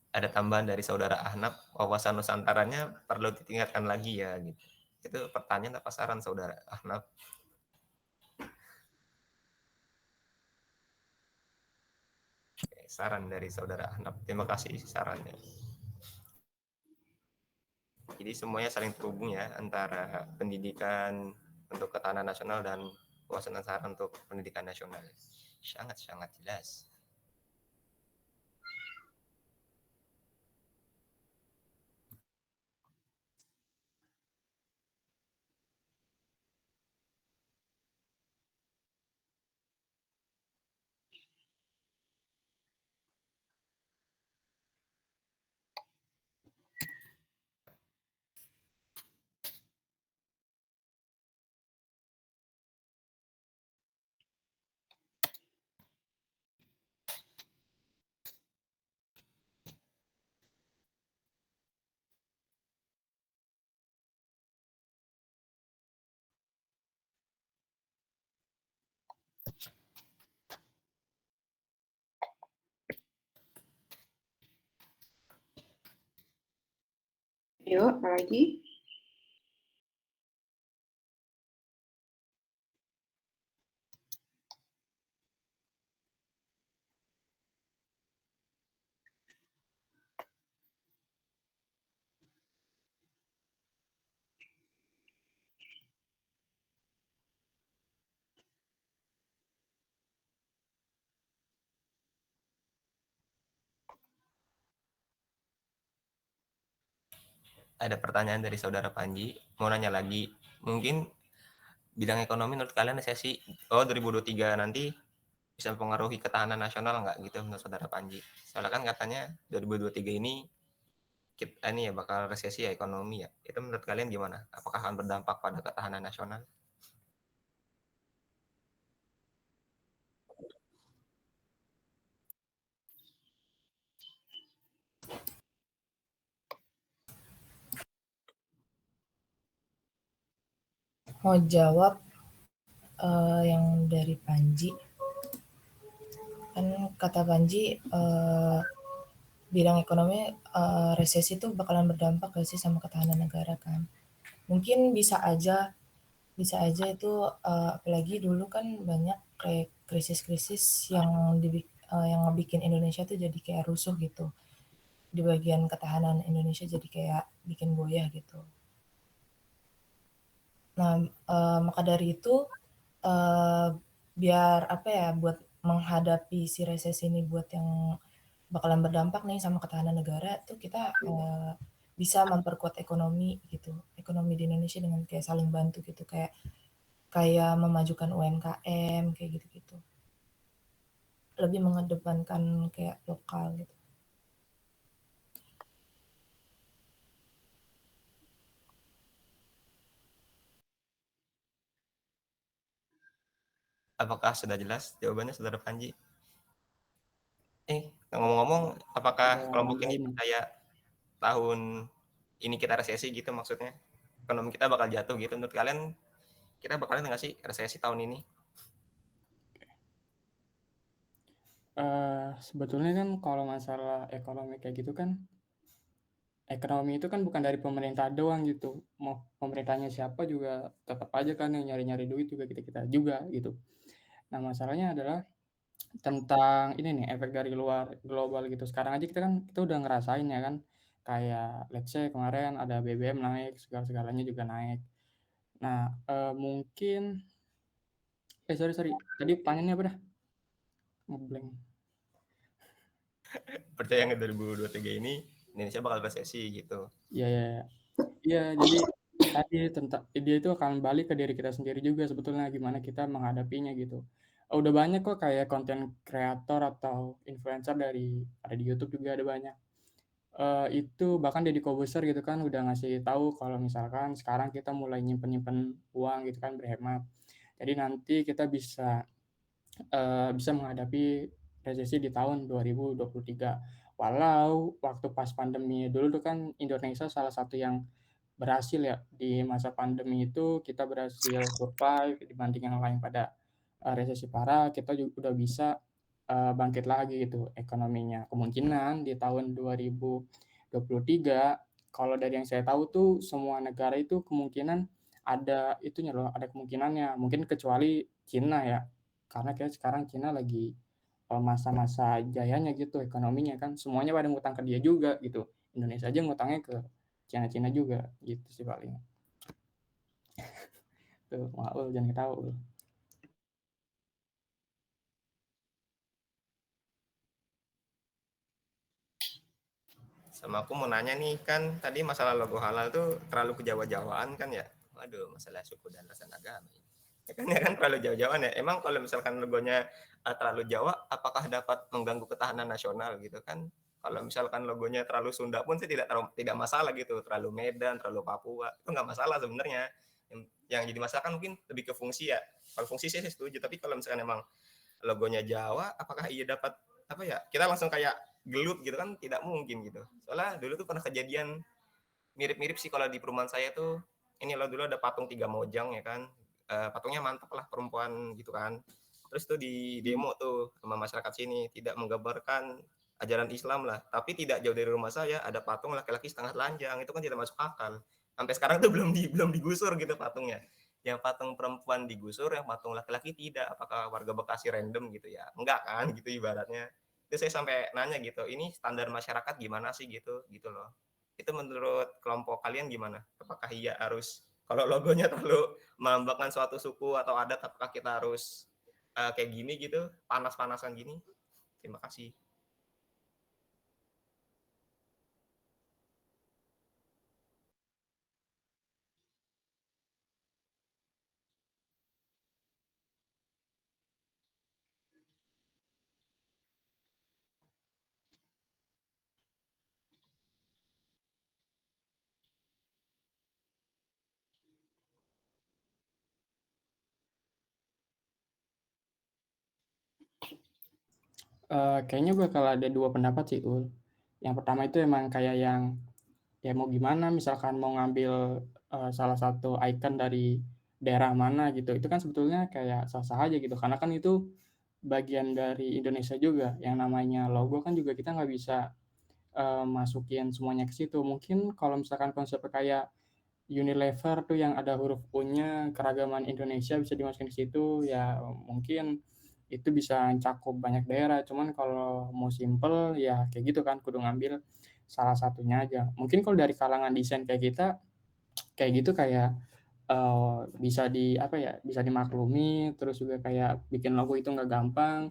Speaker 4: Ada tambahan dari Saudara Ahnaf, wawasan Nusantaranya perlu ditingkatkan lagi ya gitu. Itu pertanyaan apa saran Saudara Ahnaf? Oke, saran dari Saudara Ahnaf. Terima kasih sarannya. Jadi semuanya saling terhubung ya antara pendidikan untuk ketahanan nasional dan wawasan saran untuk pendidikan nasional. Sangat-sangat jelas.
Speaker 2: Yuk, apa lagi?
Speaker 4: Ada pertanyaan dari Saudara Panji. Mau nanya lagi, mungkin bidang ekonomi menurut kalian resesi 2023 nanti bisa mempengaruhi ketahanan nasional nggak gitu menurut Saudara Panji? Soalnya kan katanya 2023 ini kita ya bakal resesi ya ekonomi ya. Itu menurut kalian gimana? Apakah akan berdampak pada ketahanan nasional?
Speaker 5: Mau jawab yang dari Panji. Kan kata Panji bidang ekonomi resesi itu bakalan berdampak gak sih sama ketahanan negara kan? Mungkin bisa aja itu apalagi dulu kan banyak kayak krisis-krisis yang yang ngebikin Indonesia tuh jadi kayak rusuh gitu. Di bagian ketahanan Indonesia jadi kayak bikin goyah gitu. Nah, maka dari itu biar apa ya, buat menghadapi si resesi ini buat yang bakalan berdampak nih sama ketahanan negara tuh kita bisa memperkuat ekonomi gitu. Ekonomi di Indonesia dengan kayak saling bantu gitu, kayak memajukan UMKM kayak gitu-gitu. Lebih mengedepankan kayak lokal gitu.
Speaker 4: Apakah sudah jelas jawabannya Saudara Panji? Ngomong-ngomong, apakah kelompok ini percaya tahun ini kita resesi gitu maksudnya? Ekonomi kita bakal jatuh gitu. Menurut kalian kita bakalan nggak sih resesi tahun ini?
Speaker 1: Sebetulnya kan kalau masalah ekonomi kayak gitu kan, ekonomi itu kan bukan dari pemerintah doang gitu. Mau pemerintahnya siapa juga tetap aja kan yang nyari-nyari duit juga kita-kita juga gitu. Nah, masalahnya adalah tentang ini nih efek dari luar global gitu. Sekarang aja kita udah ngerasain ya kan, kayak let's say kemarin ada BBM naik, segala-segalanya juga naik. Nah, mungkin sorry, tadi pertanyaannya apa dah? Ngeblank.
Speaker 4: Percaya nggak 2023 ini Indonesia bakal resesi gitu.
Speaker 1: Iya, jadi tadi tentang dia itu akan balik ke diri kita sendiri juga sebetulnya gimana kita menghadapinya gitu. Udah banyak kok kayak konten kreator atau influencer ada di YouTube juga ada banyak. Itu bahkan Deddy Corbuzier gitu kan udah ngasih tahu kalau misalkan sekarang kita mulai nyimpen-nyimpen uang gitu kan berhemat. Jadi nanti kita bisa menghadapi resesi di tahun 2023. Walau waktu pas pandemi dulu tuh kan Indonesia salah satu yang berhasil ya di masa pandemi itu kita berhasil survive dibanding yang lain pada resesi parah, kita juga udah bisa bangkit lagi gitu ekonominya. Kemungkinan di tahun 2023 kalau dari yang saya tahu tuh semua negara itu kemungkinan ada itunya loh, ada kemungkinannya. Mungkin kecuali Cina ya. Karena kayak sekarang Cina lagi masa-masa jayanya gitu ekonominya kan semuanya pada ngutang ke dia juga gitu. Indonesia aja ngutangnya ke Cina-Cina juga gitu sih paling. Tuh, Maul jangan ketawa. Ul.
Speaker 4: Sama aku mau nanya nih, kan tadi masalah logo halal tuh terlalu kejawa-jawaan kan ya. Waduh, masalah suku dan alasan agama. Ya kan terlalu jauh-jauhan ya. Emang kalau misalkan logonya terlalu Jawa, apakah dapat mengganggu ketahanan nasional gitu kan? Kalau misalkan logonya terlalu Sunda pun sih tidak masalah gitu. Terlalu Medan, terlalu Papua, itu nggak masalah sebenarnya. Yang jadi masalah kan mungkin lebih ke fungsi ya. Kalau fungsi sih saya setuju, tapi kalau misalkan emang logonya Jawa, apakah ia dapat apa ya? Kita langsung kayak gelut gitu kan, tidak mungkin gitu. Soalnya dulu tuh pernah kejadian mirip-mirip sih kalau di perumahan saya tuh. Ini loh, dulu ada patung Tiga Mojang ya kan. Patungnya mantap lah, perempuan gitu kan. Terus tuh di demo tuh sama masyarakat sini tidak menggambarkan ajaran Islam lah, tapi tidak jauh dari rumah saya ada patung laki-laki setengah telanjang, itu kan tidak masuk akal. Sampai sekarang tuh belum digusur gitu patungnya. Yang patung perempuan digusur, yang patung laki-laki tidak. Apakah warga Bekasi random gitu ya? Enggak kan gitu ibaratnya. Itu saya sampai nanya gitu, ini standar masyarakat gimana sih gitu loh. Itu menurut kelompok kalian gimana? Apakah iya harus kalau logonya terlalu melambangkan suatu suku atau adat, apakah kita harus kayak gini gitu, panas-panasan gini? Terima kasih.
Speaker 1: Kayaknya bakal ada dua pendapat sih Ul. Yang pertama itu emang kayak yang ya mau gimana misalkan mau ngambil salah satu icon dari daerah mana gitu itu kan sebetulnya kayak sah-sah aja gitu karena kan itu bagian dari Indonesia juga yang namanya logo kan juga kita nggak bisa masukin semuanya ke situ mungkin kalau misalkan konsep kayak Unilever tuh yang ada huruf U-nya keragaman Indonesia bisa dimasukin ke situ ya mungkin itu bisa mencakup banyak daerah cuman kalau mau simple ya kayak gitu kan kudu ngambil salah satunya aja mungkin kalau dari kalangan desain kayak kita kayak gitu kayak bisa apa ya bisa dimaklumi terus juga kayak bikin logo itu nggak gampang.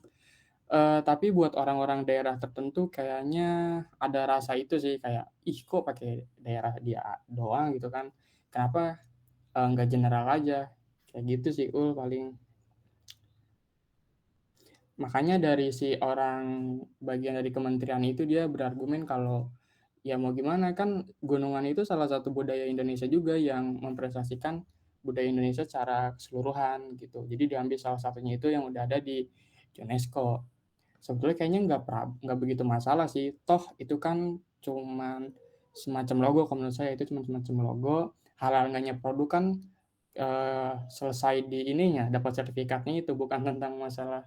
Speaker 1: Tapi buat orang-orang daerah tertentu kayaknya ada rasa itu sih kayak, "Ih kok pakai daerah dia doang?" Gitu kan. Kenapa, nggak general aja? Kayak gitu sih paling. Makanya dari si orang bagian dari kementerian itu dia berargumen kalau, ya mau gimana kan gunungan itu salah satu budaya Indonesia juga yang mempresentasikan budaya Indonesia secara keseluruhan gitu. Jadi diambil salah satunya itu yang udah ada di UNESCO. Sebetulnya kayaknya nggak begitu masalah sih. Toh itu kan cuman semacam logo kalau menurut saya itu cuma semacam logo. Halal nggaknya produk kan selesai di ininya dapat sertifikatnya itu bukan tentang masalah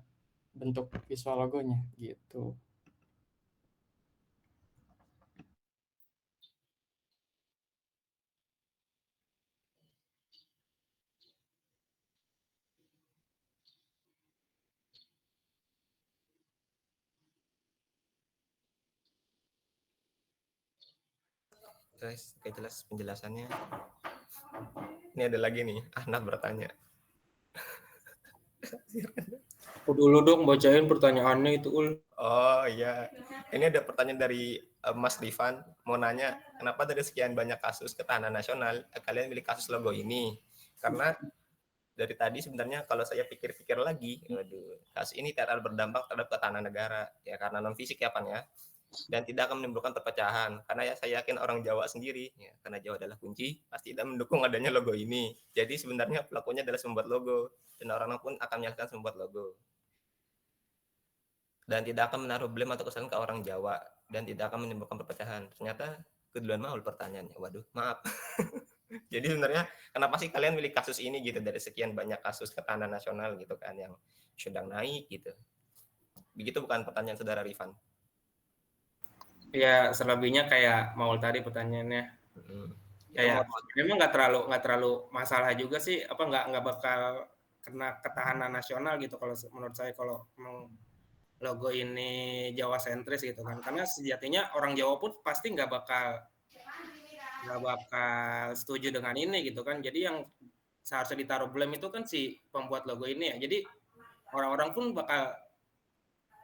Speaker 1: bentuk visual logonya gitu.
Speaker 4: Guys, oke jelas penjelasannya. Ini ada lagi nih, Ahnaf bertanya.
Speaker 1: Aku dulu dong bacain pertanyaannya itu, Ul.
Speaker 4: Oh iya, ini ada pertanyaan dari Mas Rifan, mau nanya kenapa dari sekian banyak kasus ketahanan nasional kalian pilih kasus logo ini? Karena dari tadi sebenarnya kalau saya pikir-pikir lagi, waduh, kasus ini tidak berdampak terhadap ketahanan negara ya karena non fisik ya Pan ya, dan tidak akan menimbulkan perpecahan karena ya saya yakin orang Jawa sendiri ya, karena Jawa adalah kunci pasti tidak mendukung adanya logo ini. Jadi sebenarnya pelakunya adalah membuat logo dan orang pun akan menyaksikan membuat logo. Dan tidak akan menaruh blame atau kesalahan ke orang Jawa dan tidak akan menimbulkan perpecahan. Ternyata keduluan Maul pertanyaannya. Waduh, maaf. Jadi sebenarnya kenapa sih kalian milih kasus ini gitu dari sekian banyak kasus ketahanan nasional gitu kan yang sedang naik gitu. Begitu bukan pertanyaan Saudara Rifan?
Speaker 1: Ya, selebihnya kayak Maul tadi pertanyaannya. Kayak memang nggak terlalu masalah juga sih, apa nggak bakal kena ketahanan nasional gitu kalau menurut saya kalau logo ini Jawa sentris gitu kan, karena sejatinya orang Jawa pun pasti nggak bakal setuju dengan ini gitu kan. Jadi yang seharusnya ditaruh blame itu kan si pembuat logo ini ya. Jadi orang-orang pun bakal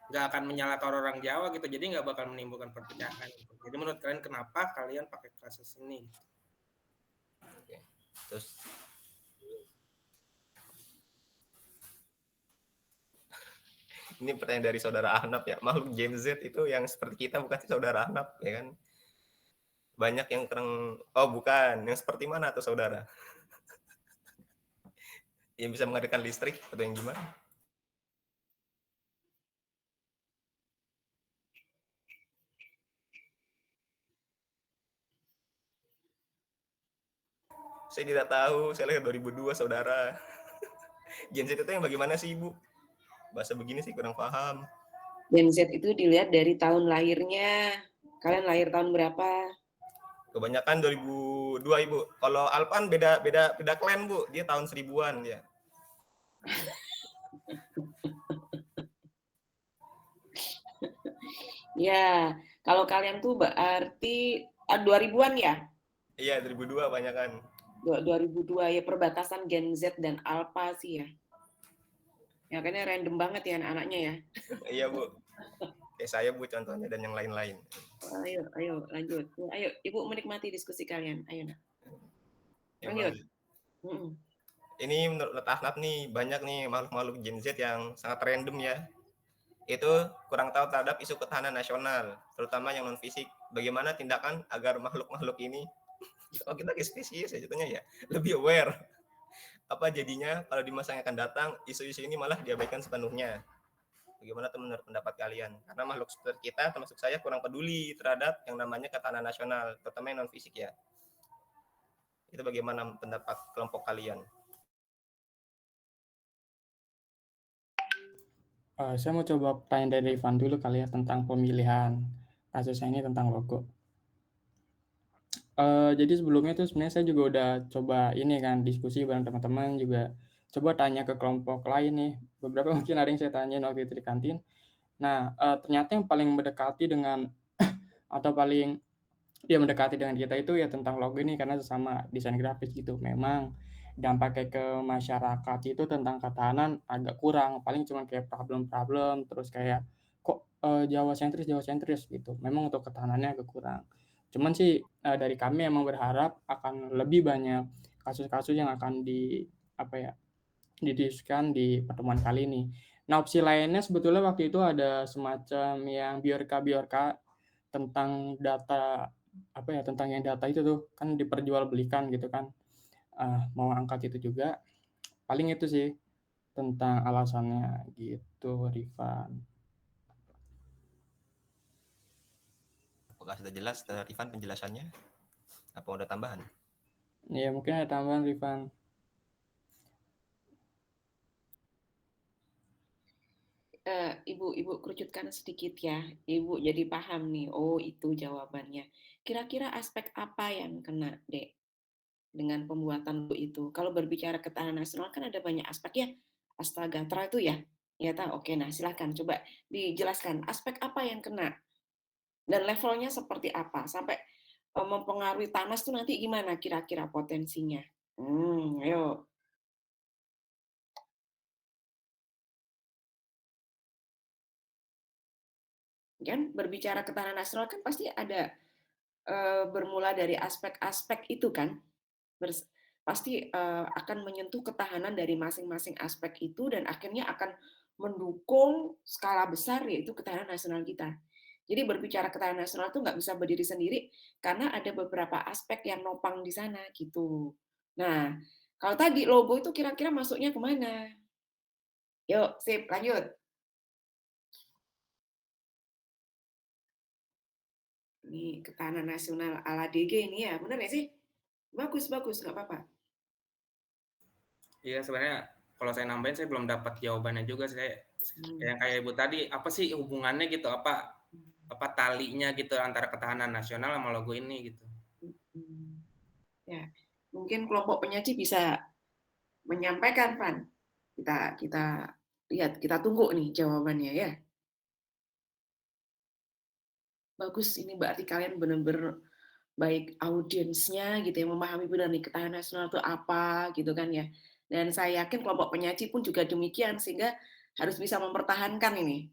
Speaker 1: nggak akan menyalahkan orang Jawa gitu, jadi nggak bakal menimbulkan perpecahan gitu. Jadi menurut kalian kenapa kalian pakai kasus ini gitu?
Speaker 4: Oke. Terus ini pertanyaan dari Saudara Ahnaf ya, makhluk Gen Z itu yang seperti kita bukan sih Saudara Ahnaf ya kan? Banyak yang kurang, oh bukan, yang seperti mana tuh Saudara? Yang bisa menghadirkan listrik atau yang gimana? Saya tidak tahu, saya lahir 2002 Saudara. Gen Z itu yang bagaimana sih Ibu? Bahasa begini sih kurang paham.
Speaker 2: Gen Z itu dilihat dari tahun lahirnya. Kalian lahir tahun berapa?
Speaker 4: Kebanyakan 2002 Ibu. Kalau Alpan beda klan Bu, dia tahun 1000-an ya.
Speaker 2: Ya, kalau kalian tuh berarti 2000-an ya?
Speaker 4: Iya, 2002 banyakan.
Speaker 2: 2002 ya, perbatasan Gen Z dan Alpha sih ya. Ya kayaknya random banget ya anak-anaknya ya.
Speaker 4: Iya Bu. Kayak saya Bu contohnya dan yang lain-lain.
Speaker 2: Ayo lanjut. Ayo Ibu menikmati diskusi kalian. Ayo nak. Lanjut.
Speaker 4: Ini menurut Ahnaf nih banyak nih makhluk-makhluk Gen Z yang sangat random ya. Itu kurang tahu terhadap isu ketahanan nasional, terutama yang non fisik. Bagaimana tindakan agar makhluk-makhluk ini, oh kita ke spesies ya jatuhnya ya, lebih aware. Apa jadinya kalau di masa yang akan datang isu-isu ini malah diabaikan sepenuhnya. Bagaimana tuh menurut pendapat kalian? Karena makhluk seperti kita, termasuk saya, kurang peduli terhadap yang namanya ketahanan nasional, terutama yang non fisik ya. Itu bagaimana pendapat kelompok kalian?
Speaker 1: Saya mau coba tanya dari Ivan dulu kali ya tentang pemilihan kasusnya ini tentang logo. Jadi sebelumnya tuh sebenarnya saya juga udah coba ini kan diskusi bareng teman-teman, juga coba tanya ke kelompok lain nih. Beberapa mungkin ada yang saya tanyain waktu itu di kantin. Nah, ternyata yang paling mendekati dengan atau paling mendekati dengan kita itu ya tentang logo ini karena sesama desain grafis gitu. Memang dampaknya ke masyarakat itu tentang ketahanan agak kurang, paling cuma kayak problem-problem, terus kayak kok Jawa sentris gitu. Memang untuk ketahanannya agak kurang. Cuman sih dari kami emang berharap akan lebih banyak kasus-kasus yang akan didiskusikan di pertemuan kali ini. Nah, opsi lainnya sebetulnya waktu itu ada semacam yang biorka tentang data tentang yang data itu tuh kan diperjualbelikan gitu kan. Mau angkat itu juga. Paling itu sih tentang alasannya gitu, Rifan.
Speaker 4: Apakah sudah jelas Rifan penjelasannya? Apa ada tambahan?
Speaker 1: Ya mungkin ada tambahan Rifan.
Speaker 2: Ibu kerucutkan sedikit ya. Ibu jadi paham nih. Oh itu jawabannya. Kira-kira aspek apa yang kena, Dek? Dengan pembuatan itu. Kalau berbicara ketahanan nasional kan ada banyak aspek ya. Astaga, itu ya. Ya tahu. Oke, nah silakan coba dijelaskan aspek apa yang kena dan levelnya seperti apa sampai mempengaruhi TANAS tuh nanti gimana kira-kira potensinya? Ayo. Kan berbicara ketahanan nasional kan pasti ada bermula dari aspek-aspek itu kan, pasti akan menyentuh ketahanan dari masing-masing aspek itu dan akhirnya akan mendukung skala besar yaitu ketahanan nasional kita. Jadi berbicara ketahanan nasional itu nggak bisa berdiri sendiri karena ada beberapa aspek yang nopang di sana gitu. Nah, kalau tadi logo itu kira-kira masuknya kemana? Yuk, sip, lanjut. Ini ketahanan nasional ala DG ini ya, benar nggak sih? Bagus, nggak apa-apa.
Speaker 4: Iya, sebenarnya kalau saya nambahin saya belum dapat jawabannya juga. Saya yang kayak Ibu tadi, apa sih hubungannya gitu? Apa talinya gitu antara ketahanan nasional sama logo ini gitu?
Speaker 2: Ya, mungkin kelompok penyaji bisa menyampaikan, Van. Kita lihat, kita tunggu nih jawabannya ya. Bagus, ini berarti kalian benar-benar baik audiensnya gitu ya, memahami benar nih ketahanan nasional itu apa gitu kan ya. Dan saya yakin kelompok penyaji pun juga demikian, sehingga harus bisa mempertahankan ini.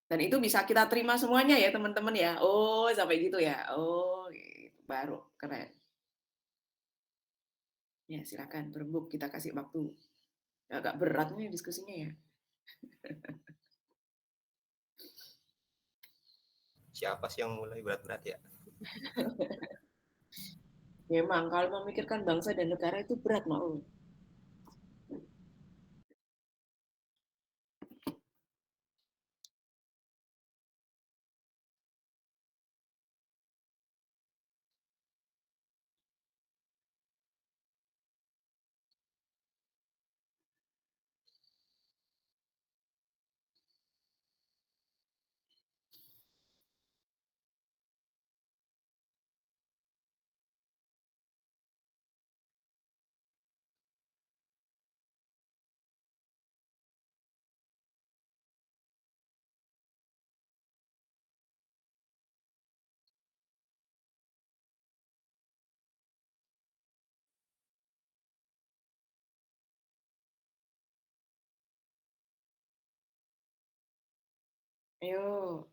Speaker 2: Dan itu bisa kita terima semuanya ya teman-teman ya. Oh, sampai gitu ya. Oh, gitu. Baru keren. Ya, silakan berembuk, kita kasih waktu. Agak berat nih diskusinya ya.
Speaker 4: Siapa sih yang mulai berat-berat ya?
Speaker 2: Memang kalau memikirkan bangsa dan negara itu berat, mau. Ayo.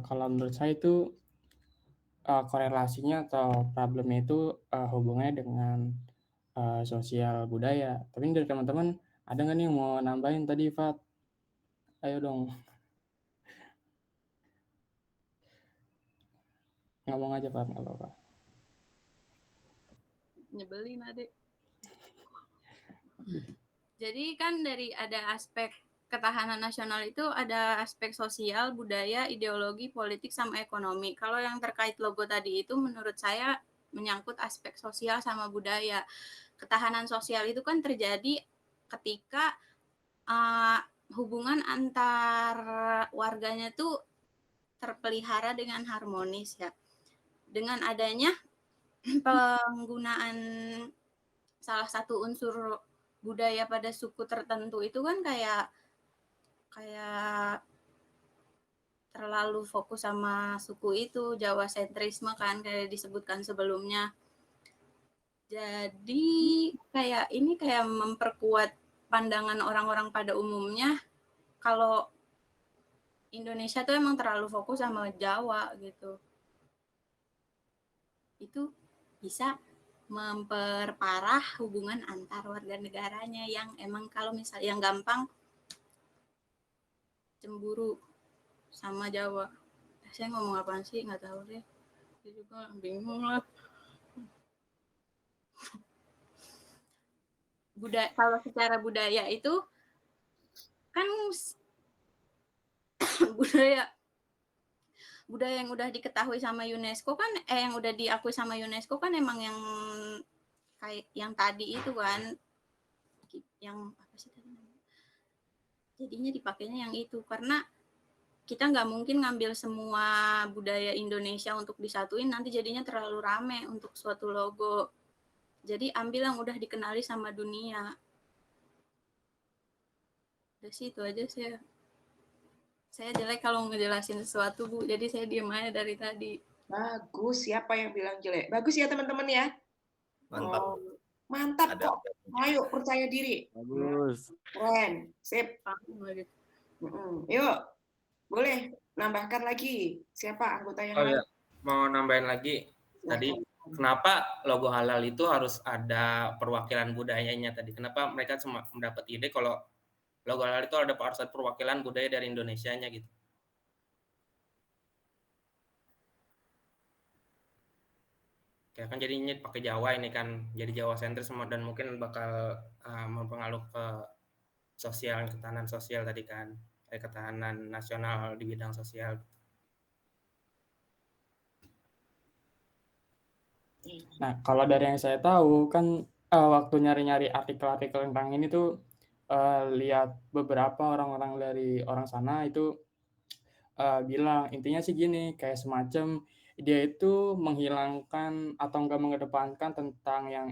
Speaker 1: Kalau menurut saya itu korelasinya atau problemnya itu hubungannya dengan sosial budaya. Tapi dari teman-teman ada nggak nih yang mau nambahin tadi, Fat? Ayo dong, ngomong aja, Fat, nggak apa-apa.
Speaker 6: Nyebelin adek. Jadi kan dari ada aspek ketahanan nasional itu ada aspek sosial, budaya, ideologi, politik, sama ekonomi. Kalau yang terkait logo tadi itu menurut saya menyangkut aspek sosial sama budaya. Ketahanan sosial itu kan terjadi ketika hubungan antar warganya tuh terpelihara dengan harmonis ya. Dengan adanya penggunaan salah satu unsur budaya pada suku tertentu itu kan kayak terlalu fokus sama suku itu, Jawa sentrisme kan kayak disebutkan sebelumnya. Jadi kayak ini kayak memperkuat pandangan orang-orang pada umumnya kalau Indonesia tuh emang terlalu fokus sama Jawa gitu. Itu bisa memperparah hubungan antar warga negaranya yang emang kalau misalnya yang gampang cemburu sama Jawa. Saya ngomong apaan sih nggak tahu deh. Saya juga bingung lah. Kalau secara budaya itu budaya yang udah diketahui sama UNESCO kan, yang udah diakui sama UNESCO kan emang yang kayak yang tadi itu kan, yang apa sih tadi namanya? Jadinya dipakainya yang itu karena kita nggak mungkin ngambil semua budaya Indonesia untuk disatuin, nanti jadinya terlalu rame untuk suatu logo. Jadi ambil yang udah dikenali sama dunia. Udah sih itu aja sih. Saya jelek kalau ngejelasin sesuatu, Bu. Jadi saya diam aja dari tadi.
Speaker 2: Bagus, siapa yang bilang jelek? Bagus ya teman-teman ya.
Speaker 4: Mantap.
Speaker 2: Oh, mantap
Speaker 4: Ada.
Speaker 2: kok. Ayo percaya diri.
Speaker 1: Bagus.
Speaker 2: Keren. Sip. Yuk, boleh nambahkan lagi. Siapa anggota yang lain?
Speaker 10: Ya, mau nambahin lagi. Tadi kenapa logo halal itu harus ada perwakilan budayanya tadi? Kenapa mereka cuma mendapat ide kalau logo halal itu harus ada perwakilan budaya dari Indonesianya gitu? Kayak kan jadinya pakai Jawa ini kan, jadi Jawa sentris dan mungkin bakal mempengaruhi ke sosial, ketahanan sosial tadi kan, ketahanan nasional di bidang sosial.
Speaker 1: Nah, kalau dari yang saya tahu kan waktu nyari-nyari artikel-artikel tentang ini tuh lihat beberapa orang-orang dari orang sana itu bilang intinya sih gini, kayak semacam dia itu menghilangkan atau enggak mengedepankan tentang yang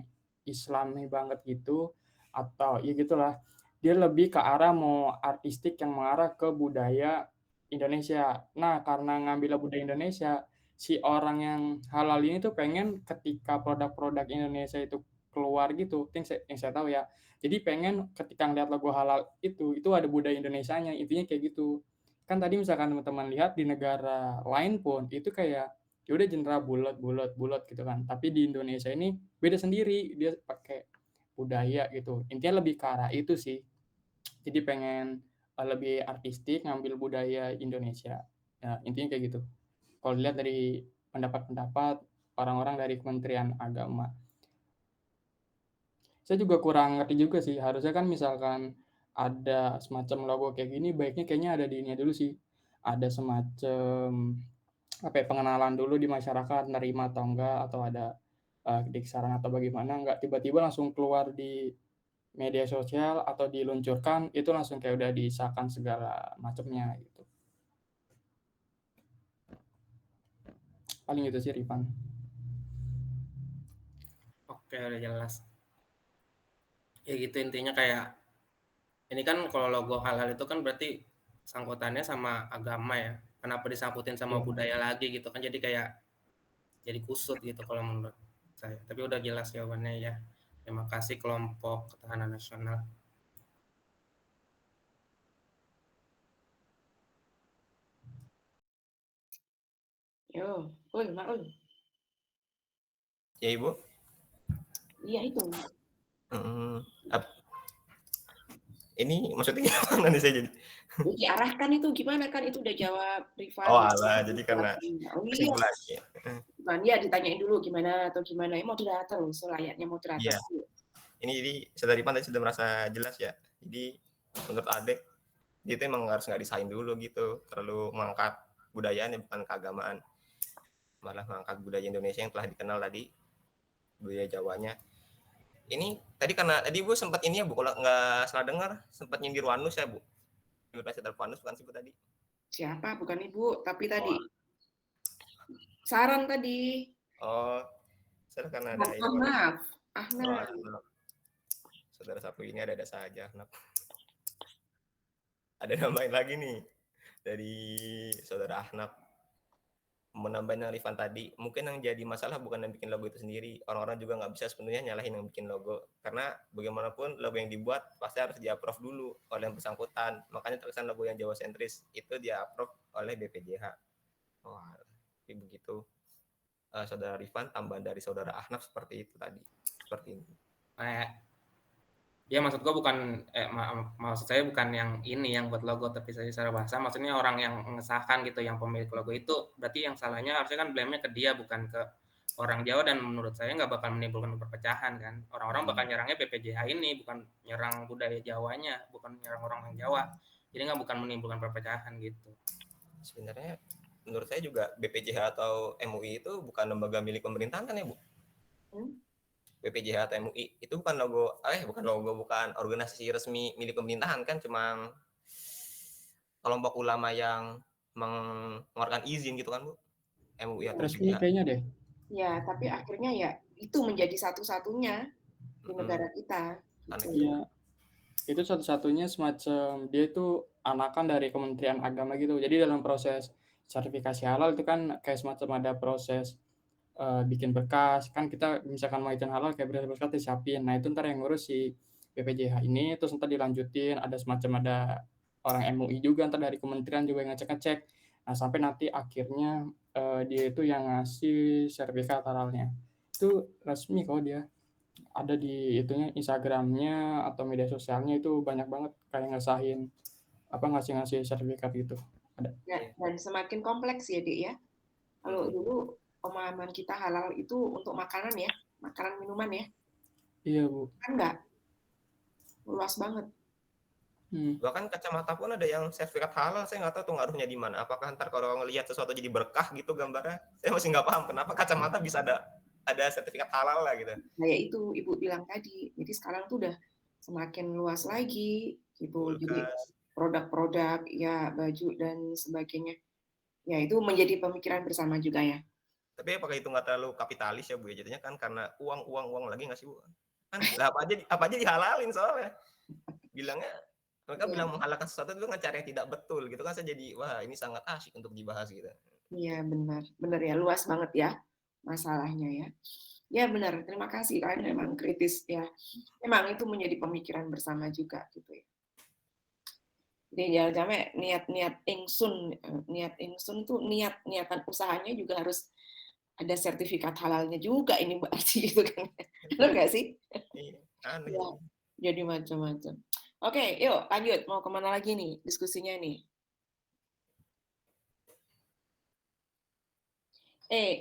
Speaker 1: Islami banget gitu, atau ya gitulah. Dia lebih ke arah mau artistik yang mengarah ke budaya Indonesia. Nah, karena ngambil budaya Indonesia, si orang yang halal ini tuh pengen ketika produk-produk Indonesia itu keluar gitu, yang saya tahu ya. Jadi pengen ketika ngeliat logo halal itu ada budaya Indonesianya, intinya kayak gitu. Kan tadi misalkan teman-teman lihat di negara lain pun itu kayak ya udah jendera bulat gitu kan. Tapi di Indonesia ini beda sendiri, dia pakai budaya gitu. Intinya lebih ke arah itu sih. Jadi pengen lebih artistik ngambil budaya Indonesia. Ya, intinya kayak gitu. Kalau dilihat dari pendapat-pendapat orang-orang dari Kementerian Agama. Saya juga kurang ngerti juga sih. Harusnya kan misalkan ada semacam logo kayak gini, baiknya kayaknya ada di ini dulu sih. Ada semacam pengenalan dulu di masyarakat, nerima atau enggak, atau ada saran atau bagaimana, enggak tiba-tiba langsung keluar di media sosial atau diluncurkan, itu langsung kayak udah disahkan segala macamnya gitu. Paling itu sih, Rifan.
Speaker 10: Oke, udah jelas. Ya gitu intinya kayak ini kan kalau logo halal itu kan berarti sangkutannya sama agama ya. Kenapa disangkutin sama budaya lagi gitu kan, jadi kayak jadi kusut gitu kalau menurut saya. Tapi udah jelas jawabannya ya. Terima kasih kelompok ketahanan nasional.
Speaker 2: Yo, Maul.
Speaker 4: Ya Ibu.
Speaker 2: Iya itu.
Speaker 4: Ini maksudnya gimana nih saya jadi?
Speaker 2: Diarahkan itu gimana kan, itu udah jawab Rifan.
Speaker 4: Oh alah, jadi karena
Speaker 2: simulasi. Ya ditanyain dulu gimana atau gimana. Moderator, selayaknya moderator.
Speaker 4: Iya. Ini jadi saudara Rifan tadi sudah merasa jelas ya. Jadi menurut Adek, dia itu emang harus nggak disain dulu gitu. Terlalu mengangkat budayanya bukan keagamaan. Malah mengangkat budaya Indonesia yang telah dikenal tadi, budaya Jawanya. Ini tadi karena tadi Bu sempat ini ya Bu, kalau nggak salah dengar sempat nyindir Wanus ya Bu. Universitas Wanus bukan sih Bu tadi?
Speaker 2: Siapa? Bukan Ibu, tapi tadi saran tadi.
Speaker 4: Oh, salah karena ada
Speaker 2: Ahnaf.
Speaker 4: Saudara Sapu ini ada saja. Kenapa? Ada nambahin lagi nih dari Saudara Ahnaf. Menambahin yang Rifan tadi, mungkin yang jadi masalah bukan yang bikin logo itu sendiri. Orang-orang juga nggak bisa sepenuhnya nyalahin yang bikin logo. Karena bagaimanapun logo yang dibuat pasti harus di-approve dulu oleh yang bersangkutan. Makanya terkesan logo yang Jawa sentris itu di-approve oleh BPJH. Wah, begitu. Saudara Rifan, tambahan dari Saudara Ahnaf seperti itu tadi. Seperti ini.
Speaker 10: Ya maksud gue bukan maksud saya bukan yang ini yang buat logo, tapi saya secara bahasa maksudnya orang yang mengesahkan gitu, yang pemilik logo itu berarti yang salahnya harusnya kan blame-nya ke dia bukan ke orang Jawa, dan menurut saya nggak bakal menimbulkan perpecahan kan. Orang-orang bakal nyerangnya BPJH ini, bukan nyerang budaya Jawanya, bukan nyerang orang Jawa. Jadi bukan menimbulkan perpecahan gitu.
Speaker 4: Sebenarnya menurut saya juga BPJH atau MUI itu bukan lembaga milik pemerintahan kan ya, Bu? BPJH atau MUI itu bukan bukan organisasi resmi milik pemerintahan kan, cuma kelompok ulama yang mengeluarkan izin gitu kan, Bu? MUI atau
Speaker 1: Resmi
Speaker 4: BPJH.
Speaker 1: kayaknya deh.
Speaker 2: Ya, tapi akhirnya ya itu menjadi satu-satunya di negara kita.
Speaker 1: Iya, itu satu-satunya semacam dia itu anakan dari Kementerian Agama gitu. Jadi dalam proses sertifikasi halal itu kan kayak semacam ada proses bikin berkas, kan kita misalkan mau izin halal kayak berkas disiapin. Nah, itu ntar yang ngurus si BPJH ini, terus ntar dilanjutin ada orang MUI juga ntar dari kementerian juga yang ngecek-ngecek. Nah, sampai nanti akhirnya dia itu yang ngasih sertifikat halalnya. Itu resmi kok dia. Ada di itunya Instagramnya atau media sosialnya itu banyak banget kayak ngasih sertifikat gitu. Ada.
Speaker 2: Ya, dan semakin kompleks ya, Dik ya. Kalau dulu pemahaman kita halal itu untuk makanan ya, makanan minuman ya.
Speaker 1: Iya, Bu.
Speaker 2: Kan enggak. Luas banget.
Speaker 4: Bahkan kacamata pun ada yang sertifikat halal, saya nggak tahu tuh ngaruhnya di mana. Apakah ntar kalau ngelihat sesuatu jadi berkah gitu gambarnya? Saya masih nggak paham kenapa kacamata bisa ada sertifikat halal lah gitu.
Speaker 2: Nah, ya itu Ibu bilang tadi. Jadi sekarang tuh udah semakin luas lagi gitu. Jadi produk-produk ya baju dan sebagainya. Ya itu menjadi pemikiran bersama juga ya.
Speaker 4: Tapi apakah itu nggak terlalu kapitalis ya, Bu? Jadinya kan karena uang lagi nggak sih, Bu? Kan lah apa aja dihalalin soalnya. Mereka bilang menghalalkan sesuatu itu kan cara yang tidak betul gitu kan, saya jadi wah ini sangat asyik untuk dibahas gitu.
Speaker 2: Iya benar ya, luas banget ya masalahnya ya. Ya benar, terima kasih kalian memang kritis ya. Memang itu menjadi pemikiran bersama juga gitu ya. Jadi jangan sampai niat ingsun tuh niatan usahanya juga harus ada sertifikat halalnya juga ini berarti gitu kan. Benar nggak sih?
Speaker 4: Aneh.
Speaker 2: Ya, jadi macam-macam. Oke, yuk lanjut. Mau kemana lagi nih diskusinya nih?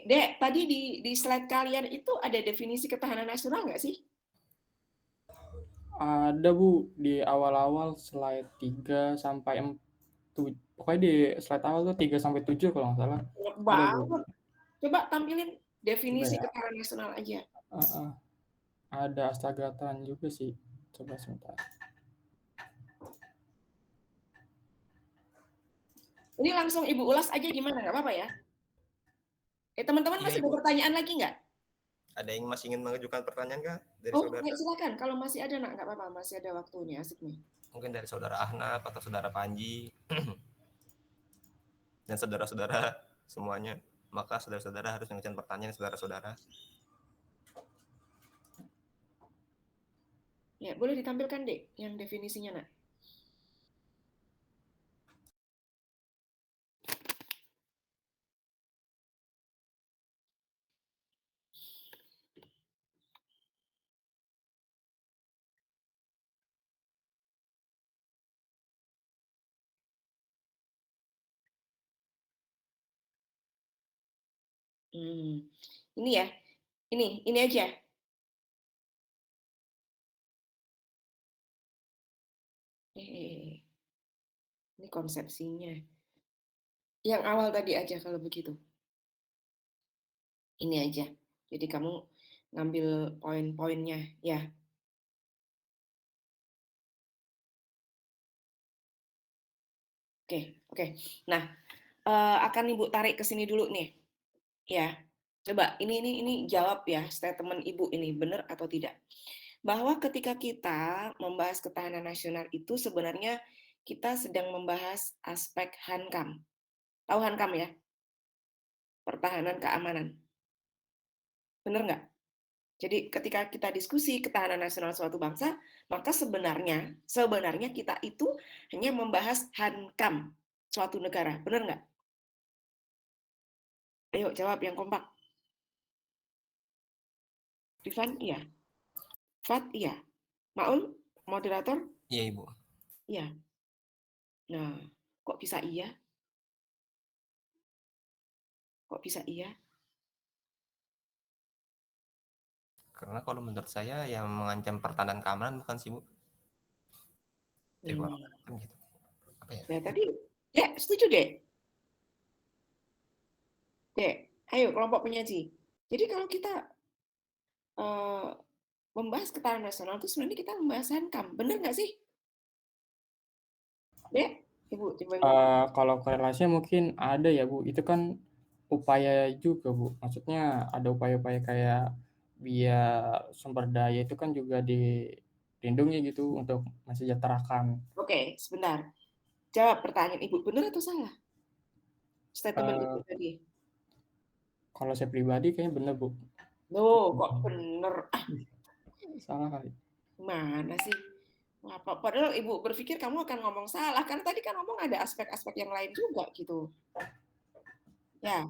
Speaker 2: Dek, tadi di slide kalian itu ada definisi ketahanan nasional nggak sih?
Speaker 1: Ada, Bu, di awal-awal slide 3 sampai 7. Pokoknya di slide awal tuh 3 sampai 7 kalau nggak salah.
Speaker 2: Banget. Coba tampilin definisi
Speaker 1: ya.
Speaker 2: ketahanan nasional aja.
Speaker 1: Ada astagatan juga sih. Coba sebentar.
Speaker 2: Ini langsung Ibu ulas aja gimana, nggak apa-apa ya? Teman-teman masih ada pertanyaan lagi nggak?
Speaker 4: Ada yang masih ingin mengajukan pertanyaan kah dari saudara?
Speaker 2: Ya silakan. Kalau masih ada, nggak apa-apa. Masih ada waktunya, asik nih.
Speaker 4: Mungkin dari saudara Ahnaf atau saudara Panji dan saudara-saudara semuanya. Maka saudara-saudara harus mengajukan pertanyaan saudara-saudara.
Speaker 2: Ya, boleh ditampilkan, Dek, yang definisinya, Nak. Ini ya, ini aja. Ini konsepsinya. Yang awal tadi aja kalau begitu. Ini aja. Jadi kamu ngambil poin-poinnya ya. Oke. Nah, akan Ibu tarik ke sini dulu nih. Ya. Coba ini jawab ya statement Ibu ini benar atau tidak. Bahwa ketika kita membahas ketahanan nasional itu sebenarnya kita sedang membahas aspek Hankam. Tahu Hankam ya? Pertahanan keamanan. Benar nggak? Jadi ketika kita diskusi ketahanan nasional suatu bangsa, maka sebenarnya kita itu hanya membahas Hankam suatu negara. Benar nggak? Ayo jawab yang kompak. Rifan, iya. Fat, iya. Maul, moderator?
Speaker 4: Iya, Ibu.
Speaker 2: Iya. Nah, kok bisa iya?
Speaker 4: Karena kalau menurut saya yang mengancam pertahanan keamanan bukan sih, Bu. Gitu. Apa ya?
Speaker 2: Ya tadi, ya setuju deh. Ayo kelompok penyaji. Jadi kalau kita membahas ketahanan nasional itu sebenarnya kita membahas Hankam, bener nggak sih? Ibu,
Speaker 1: kalau korelasinya mungkin ada ya Bu, itu kan upaya juga Bu, maksudnya ada upaya-upaya kayak biar sumber daya itu kan juga dilindungi gitu untuk mensejahterakan.
Speaker 2: Oke, sebentar. Jawab pertanyaan Ibu, benar atau salah? Statement Ibu tadi.
Speaker 1: Kalau saya pribadi kayaknya benar Bu.
Speaker 2: Loh, kok bener?
Speaker 1: Salah kali.
Speaker 2: Mana sih? Padahal Ibu berpikir kamu akan ngomong salah, karena tadi kan ngomong ada aspek-aspek yang lain juga gitu. Ya.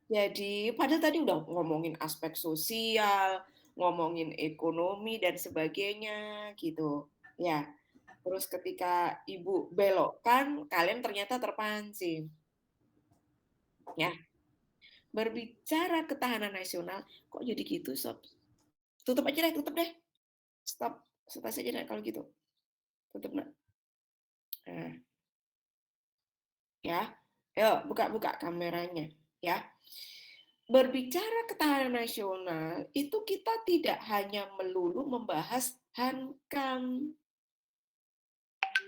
Speaker 2: Jadi, padahal tadi udah ngomongin aspek sosial, ngomongin ekonomi dan sebagainya gitu. Ya. Terus ketika Ibu belokkan, kalian ternyata terpancing. Ya. Berbicara ketahanan nasional, kok jadi gitu, Sob? Tutup aja deh, tutup deh. Stop aja deh kalau gitu. Tutup, Mbak. Nah. Ya. Ayo, buka kameranya, ya. Berbicara ketahanan nasional, itu kita tidak hanya melulu membahas Hankam.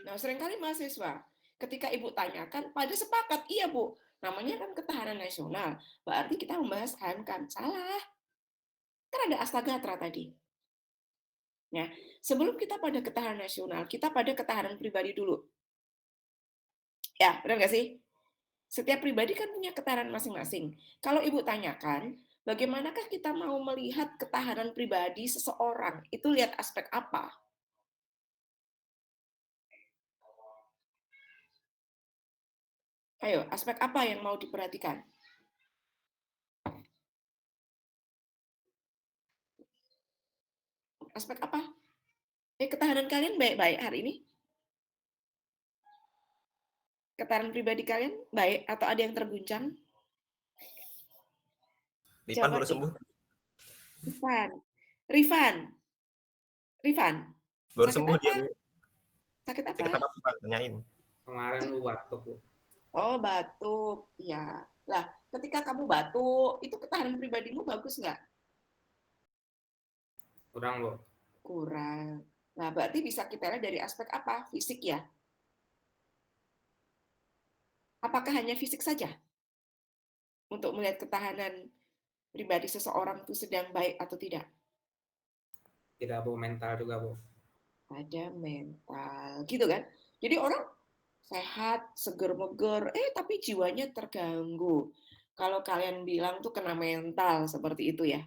Speaker 2: Nah, seringkali mahasiswa, ketika Ibu tanyakan, pada sepakat, iya Bu, namanya kan ketahanan nasional, berarti kita membahas Hankam. Salah. Kan ada Astagatra tadi. Ya, sebelum kita pada ketahanan nasional, kita pada ketahanan pribadi dulu. Ya, benar nggak sih? Setiap pribadi kan punya ketahanan masing-masing. Kalau Ibu tanyakan, bagaimanakah kita mau melihat ketahanan pribadi seseorang? Itu lihat aspek apa? Ayo, aspek apa yang mau diperhatikan? Aspek apa? Ketahanan kalian baik-baik hari ini? Ketahanan pribadi kalian baik atau ada yang terguncang?
Speaker 4: Rifan baru sembuh.
Speaker 2: Rifan.
Speaker 4: Baru sembuh dia.
Speaker 2: Sakit apa?
Speaker 4: Sakit apa Pak? Tanyain.
Speaker 10: Kemarin lu batuk Bu.
Speaker 2: Oh, batuk. Ya. Lah, ketika kamu batuk, itu ketahanan pribadimu bagus nggak?
Speaker 10: Kurang Bu.
Speaker 2: Kurang. Nah, berarti bisa kita lihat dari aspek apa? Fisik ya? Apakah hanya fisik saja? Untuk melihat ketahanan pribadi seseorang itu sedang baik atau tidak?
Speaker 10: Tidak Bu, mental juga Bu.
Speaker 2: Ada mental, gitu kan? Jadi orang sehat, seger-meger, tapi jiwanya terganggu. Kalau kalian bilang tuh kena mental seperti itu ya,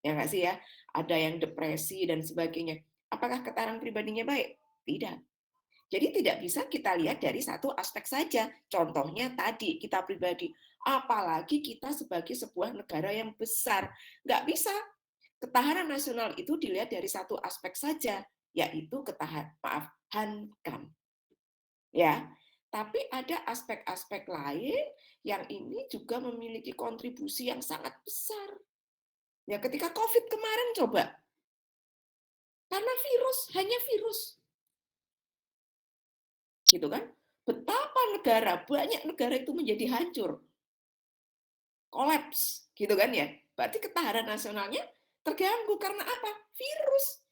Speaker 2: ya nggak sih ya? Ada yang depresi dan sebagainya. Apakah ketahanan pribadinya baik? Tidak. Jadi tidak bisa kita lihat dari satu aspek saja. Contohnya tadi, kita pribadi. Apalagi kita sebagai sebuah negara yang besar. Nggak bisa. Ketahanan nasional itu dilihat dari satu aspek saja, yaitu Hankam. Ya, tapi ada aspek-aspek lain yang ini juga memiliki kontribusi yang sangat besar. Ya, ketika COVID kemarin coba. Karena virus, hanya virus. Gitu kan? Betapa banyak negara itu menjadi hancur. Kolaps, gitu kan ya. Berarti ketahanan nasionalnya terganggu karena apa? Virus.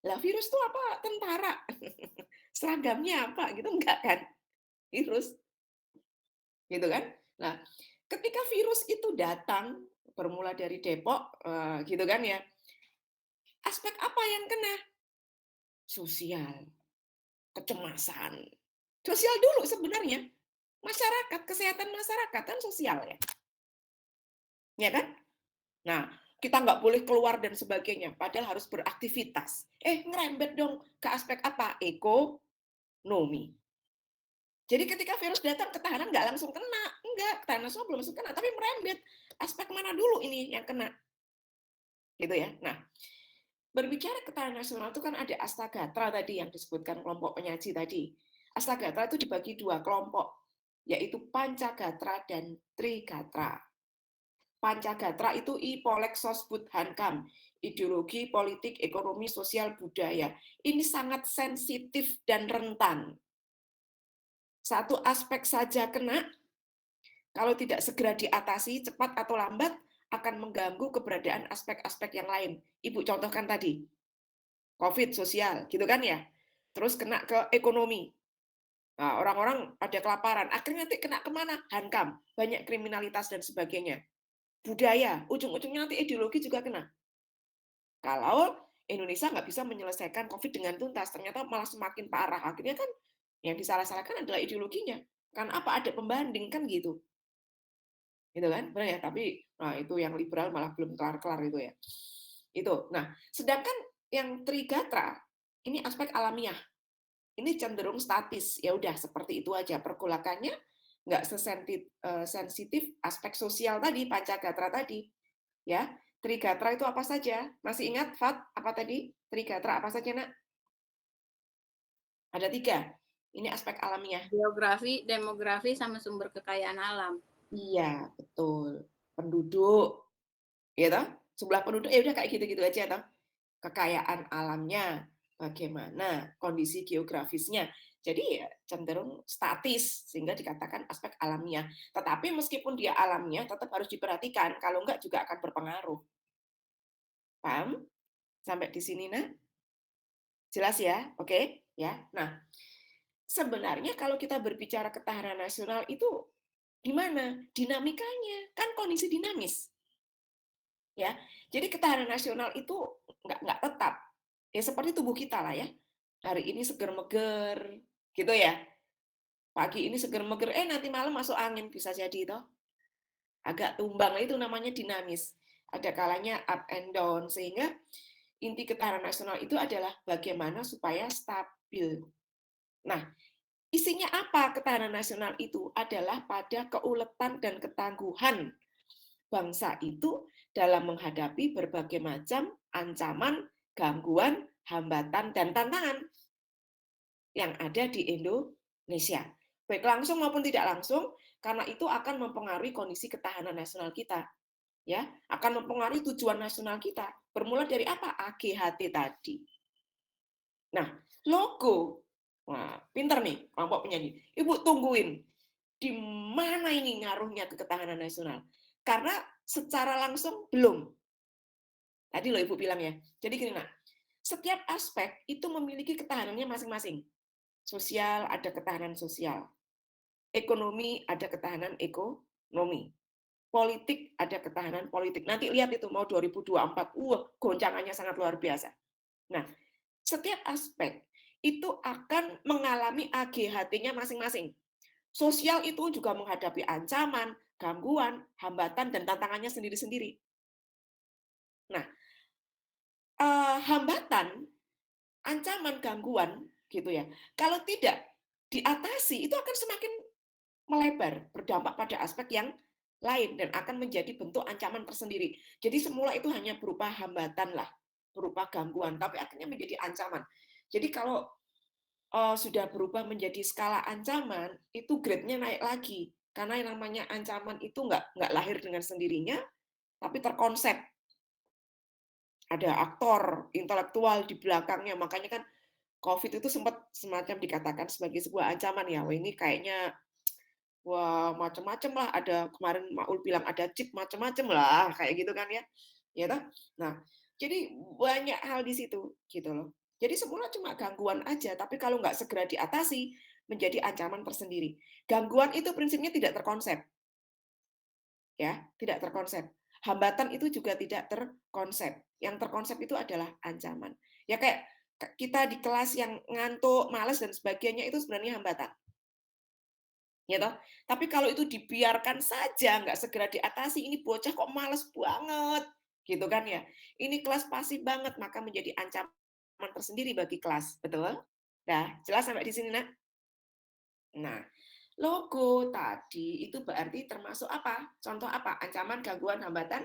Speaker 2: Lah virus itu apa? Tentara. Seragamnya apa? Gitu enggak kan? Virus. Gitu kan? Nah, ketika virus itu datang, bermula dari Depok, gitu kan ya. Aspek apa yang kena? Sosial. Kecemasan. Sosial dulu sebenarnya. Masyarakat, kesehatan masyarakat kan sosial ya. Ya kan? Nah, kita nggak boleh keluar dan sebagainya, padahal harus beraktivitas. Ngerembet dong ke aspek apa? Ekonomi. Jadi ketika virus datang, ketahanan nggak langsung kena. Enggak, ketahanan nasional belum langsung kena, tapi merembet. Aspek mana dulu ini yang kena? Gitu ya. Nah, berbicara ketahanan nasional itu kan ada Astagatra tadi yang disebutkan kelompok penyaji tadi. Astagatra itu dibagi dua kelompok, yaitu Pancagatra dan Trigatra. Pancagatra itu Polexos Hankam, ideologi, politik, ekonomi, sosial, budaya. Ini sangat sensitif dan rentan. Satu aspek saja kena, Kalau tidak segera diatasi, cepat atau lambat, akan mengganggu keberadaan aspek-aspek yang lain. Ibu contohkan tadi, COVID, sosial, gitu kan ya. Terus kena ke ekonomi. Nah, orang-orang ada kelaparan. Akhirnya nanti kena kemana? Hankam, banyak kriminalitas dan sebagainya. Budaya, ujung-ujungnya nanti ideologi juga kena. Kalau Indonesia nggak bisa menyelesaikan COVID dengan tuntas, ternyata malah semakin parah. Akhirnya kan yang disalah-salahkan adalah ideologinya. Kan apa ada pembanding kan gitu. Gitu kan? Benar ya, tapi nah itu yang liberal malah belum kelar-kelar itu ya. Itu. Nah, sedangkan yang trigatra ini aspek alamiah. Ini cenderung statis. Ya udah seperti itu aja pergolakannya nggak sensitif aspek sosial tadi, pancagatra tadi. Ya, trigatra itu apa saja? Masih ingat, Fat? Apa tadi? Trigatra apa saja, Nak? Ada 3. Ini aspek alamiah.
Speaker 6: Geografi, demografi, sama sumber kekayaan alam.
Speaker 2: Iya, betul. Penduduk, ya toh? Jumlah penduduk, ya udah kayak gitu-gitu aja toh. Kekayaan alamnya, bagaimana kondisi geografisnya. Jadi ya cenderung statis, sehingga dikatakan aspek alamiah. Tetapi meskipun dia alamiah, tetap harus diperhatikan. Kalau enggak juga akan berpengaruh. Paham? Sampai di sini, nah? Jelas ya? Oke? Ya. Nah, sebenarnya kalau kita berbicara ketahanan nasional itu gimana? Dinamikanya. Kan kondisi dinamis. Ya, jadi ketahanan nasional itu nggak tetap. Ya seperti tubuh kita lah ya. Hari ini seger-meger, gitu ya. Pagi ini seger-meger, nanti malam masuk angin bisa jadi toh. Agak tumbang, itu namanya dinamis. Ada kalanya up and down, sehingga inti ketahanan nasional itu adalah bagaimana supaya stabil. Nah, isinya apa ketahanan nasional itu? Adalah pada keuletan dan ketangguhan bangsa itu dalam menghadapi berbagai macam ancaman, gangguan, hambatan, dan tantangan yang ada di Indonesia. Baik langsung maupun tidak langsung, karena itu akan mempengaruhi kondisi ketahanan nasional kita. Ya, akan mempengaruhi tujuan nasional kita. Bermula dari apa? AGHT tadi. Nah, logo. Wah, pinter nih kelompok penyanyi. Ibu tungguin. Di mana ini ngaruhnya ke ketahanan nasional? Karena secara langsung belum. Tadi loh Ibu bilang ya. Jadi gini, Nak. Setiap aspek itu memiliki ketahanannya masing-masing. Sosial ada ketahanan sosial. Ekonomi ada ketahanan ekonomi. Politik ada ketahanan politik. Nanti lihat itu mau 2024, goncangannya sangat luar biasa. Nah, setiap aspek itu akan mengalami AGHT-nya masing-masing. Sosial itu juga menghadapi ancaman, gangguan, hambatan, dan tantangannya sendiri-sendiri. Nah, hambatan, ancaman, gangguan, gitu ya. Kalau tidak diatasi, itu akan semakin melebar, berdampak pada aspek yang lain dan akan menjadi bentuk ancaman tersendiri. Jadi semula itu hanya berupa hambatan lah, berupa gangguan, tapi akhirnya menjadi ancaman. Jadi kalau sudah berubah menjadi skala ancaman, itu grade-nya naik lagi. Karena yang namanya ancaman itu nggak lahir dengan sendirinya, tapi terkonsep. Ada aktor intelektual di belakangnya, makanya kan COVID itu sempat semacam dikatakan sebagai sebuah ancaman ya. Wah ini kayaknya wah macam-macam lah. Ada kemarin Maul bilang ada chip macam-macam lah, kayak gitu kan ya. Ya toh? Nah, jadi banyak hal di situ gitu loh. Jadi semula cuma gangguan aja, tapi kalau nggak segera diatasi menjadi ancaman tersendiri. Gangguan itu prinsipnya tidak terkonsep. Ya, tidak terkonsep. Hambatan itu juga tidak terkonsep. Yang terkonsep itu adalah ancaman. Ya kayak kita di kelas yang ngantuk, malas dan sebagainya itu sebenarnya hambatan. Ya toh? Tapi kalau itu dibiarkan saja, nggak segera diatasi, ini bocah kok malas banget, gitu kan ya. Ini kelas pasif banget, maka menjadi ancaman tersendiri bagi kelas, betul? Nah, jelas sampai di sini, Nak? Nah, logo tadi itu berarti termasuk apa? Contoh apa? Ancaman, gangguan, hambatan,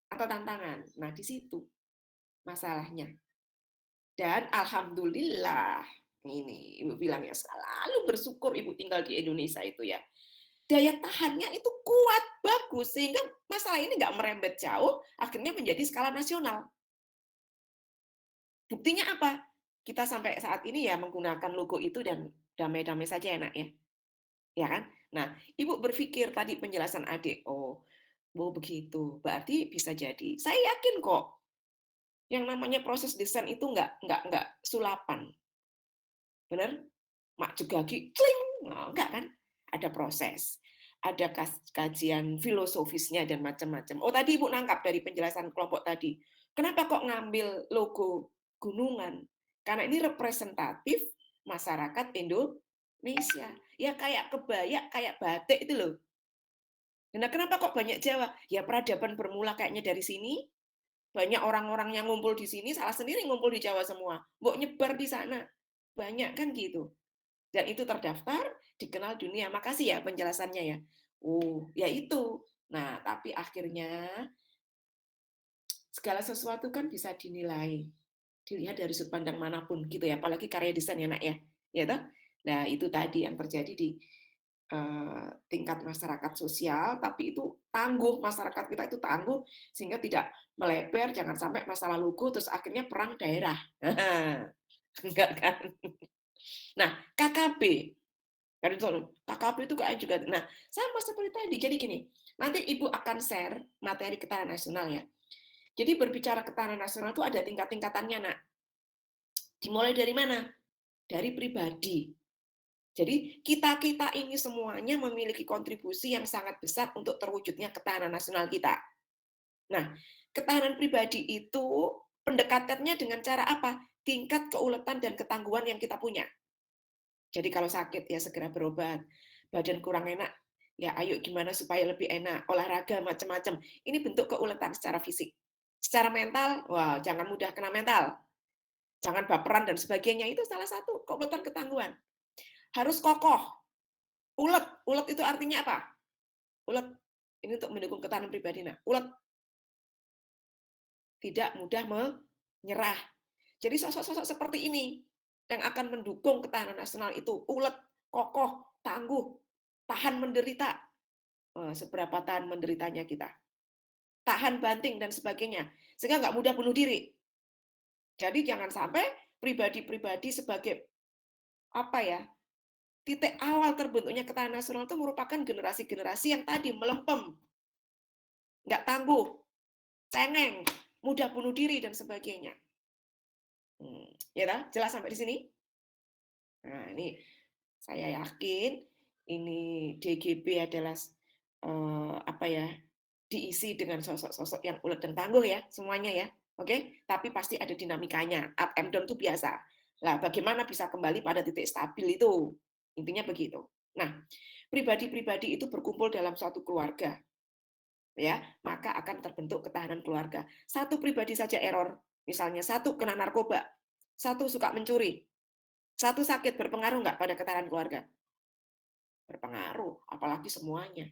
Speaker 2: atau tantangan. Nah, di situ masalahnya. Dan alhamdulillah, ini Ibu bilang ya, selalu bersyukur Ibu tinggal di Indonesia itu ya. Daya tahannya itu kuat, bagus, sehingga masalah ini nggak merembet jauh, akhirnya menjadi skala nasional. Buktinya apa? Kita sampai saat ini ya menggunakan logo itu dan damai-damai saja ya, Nak ya. Ya kan? Nah, Ibu untuk berpikir tadi penjelasan adik. Oh begitu. Berarti bisa jadi. Saya yakin kok yang namanya proses desain itu nggak sulapan. Benar? Mak jegagi, cling. Oh, enggak kan? Ada proses. Ada kajian filosofisnya dan macam-macam. Oh, tadi Ibu nangkap dari penjelasan kelompok tadi. Kenapa kok ngambil logo gunungan? Karena ini representatif masyarakat Indonesia. Ya kayak kebaya, kayak batik itu loh. Nah, kenapa kok banyak Jawa? Ya peradaban bermula kayaknya dari sini. Banyak orang-orang yang ngumpul di sini, salah sendiri ngumpul di Jawa semua. Mbok nyebar di sana. Banyak kan gitu. Dan itu terdaftar, dikenal dunia. Makasih ya penjelasannya ya. Oh, ya itu. Nah, tapi akhirnya segala sesuatu kan bisa dinilai. Dilihat dari sudut pandang manapun gitu ya. Apalagi karya desain ya, Nak ya. Ya toh? Nah, itu tadi yang terjadi di tingkat masyarakat sosial, tapi itu tangguh, masyarakat kita itu tangguh sehingga tidak melebar, jangan sampai masa laluku terus akhirnya perang daerah. Enggak kan? Nah, KKP kan itu KKP itu kayak juga. Nah, sama seperti tadi. Jadi gini, nanti Ibu akan share materi ketahanan nasional ya. Jadi berbicara ketahanan nasional itu ada tingkat-tingkatannya, Nak. Dimulai dari mana? Dari pribadi. Jadi kita-kita ini semuanya memiliki kontribusi yang sangat besar untuk terwujudnya ketahanan nasional kita. Nah, ketahanan pribadi itu pendekatannya dengan cara apa? Tingkat keuletan dan ketangguhan yang kita punya. Jadi kalau sakit ya segera berobat. Badan kurang enak, ya ayo gimana supaya lebih enak. Olahraga macam-macam. Ini bentuk keuletan secara fisik. Secara mental, wah jangan mudah kena mental. Jangan baperan dan sebagainya. Itu salah satu keuletan ketangguhan. Harus kokoh. Ulet. Ulet itu artinya apa? Ulet. Ini untuk mendukung ketahanan pribadi. Nah, ulet. Tidak mudah menyerah. Jadi sosok-sosok seperti ini yang akan mendukung ketahanan nasional itu ulet, kokoh, tangguh, tahan menderita. Seberapa tahan menderitanya kita. Tahan banting dan sebagainya. Sehingga nggak mudah bunuh diri. Jadi jangan sampai pribadi-pribadi sebagai apa ya, titik awal terbentuknya ketahanan nasional itu merupakan generasi-generasi yang tadi melempem, nggak tangguh, cengeng, mudah bunuh diri dan sebagainya. Ya kan? Jelas sampai di sini? Nah, ini saya yakin ini DGB adalah apa ya, diisi dengan sosok-sosok yang ulet dan tangguh ya, semuanya ya. Oke? Tapi pasti ada dinamikanya. Up and down itu biasa. Lah, bagaimana bisa kembali pada titik stabil itu? Intinya begitu. Nah, pribadi-pribadi itu berkumpul dalam suatu keluarga. Ya, maka akan terbentuk ketahanan keluarga. Satu pribadi saja error, misalnya satu kena narkoba, satu suka mencuri, satu sakit, berpengaruh nggak pada ketahanan keluarga? Berpengaruh, apalagi semuanya.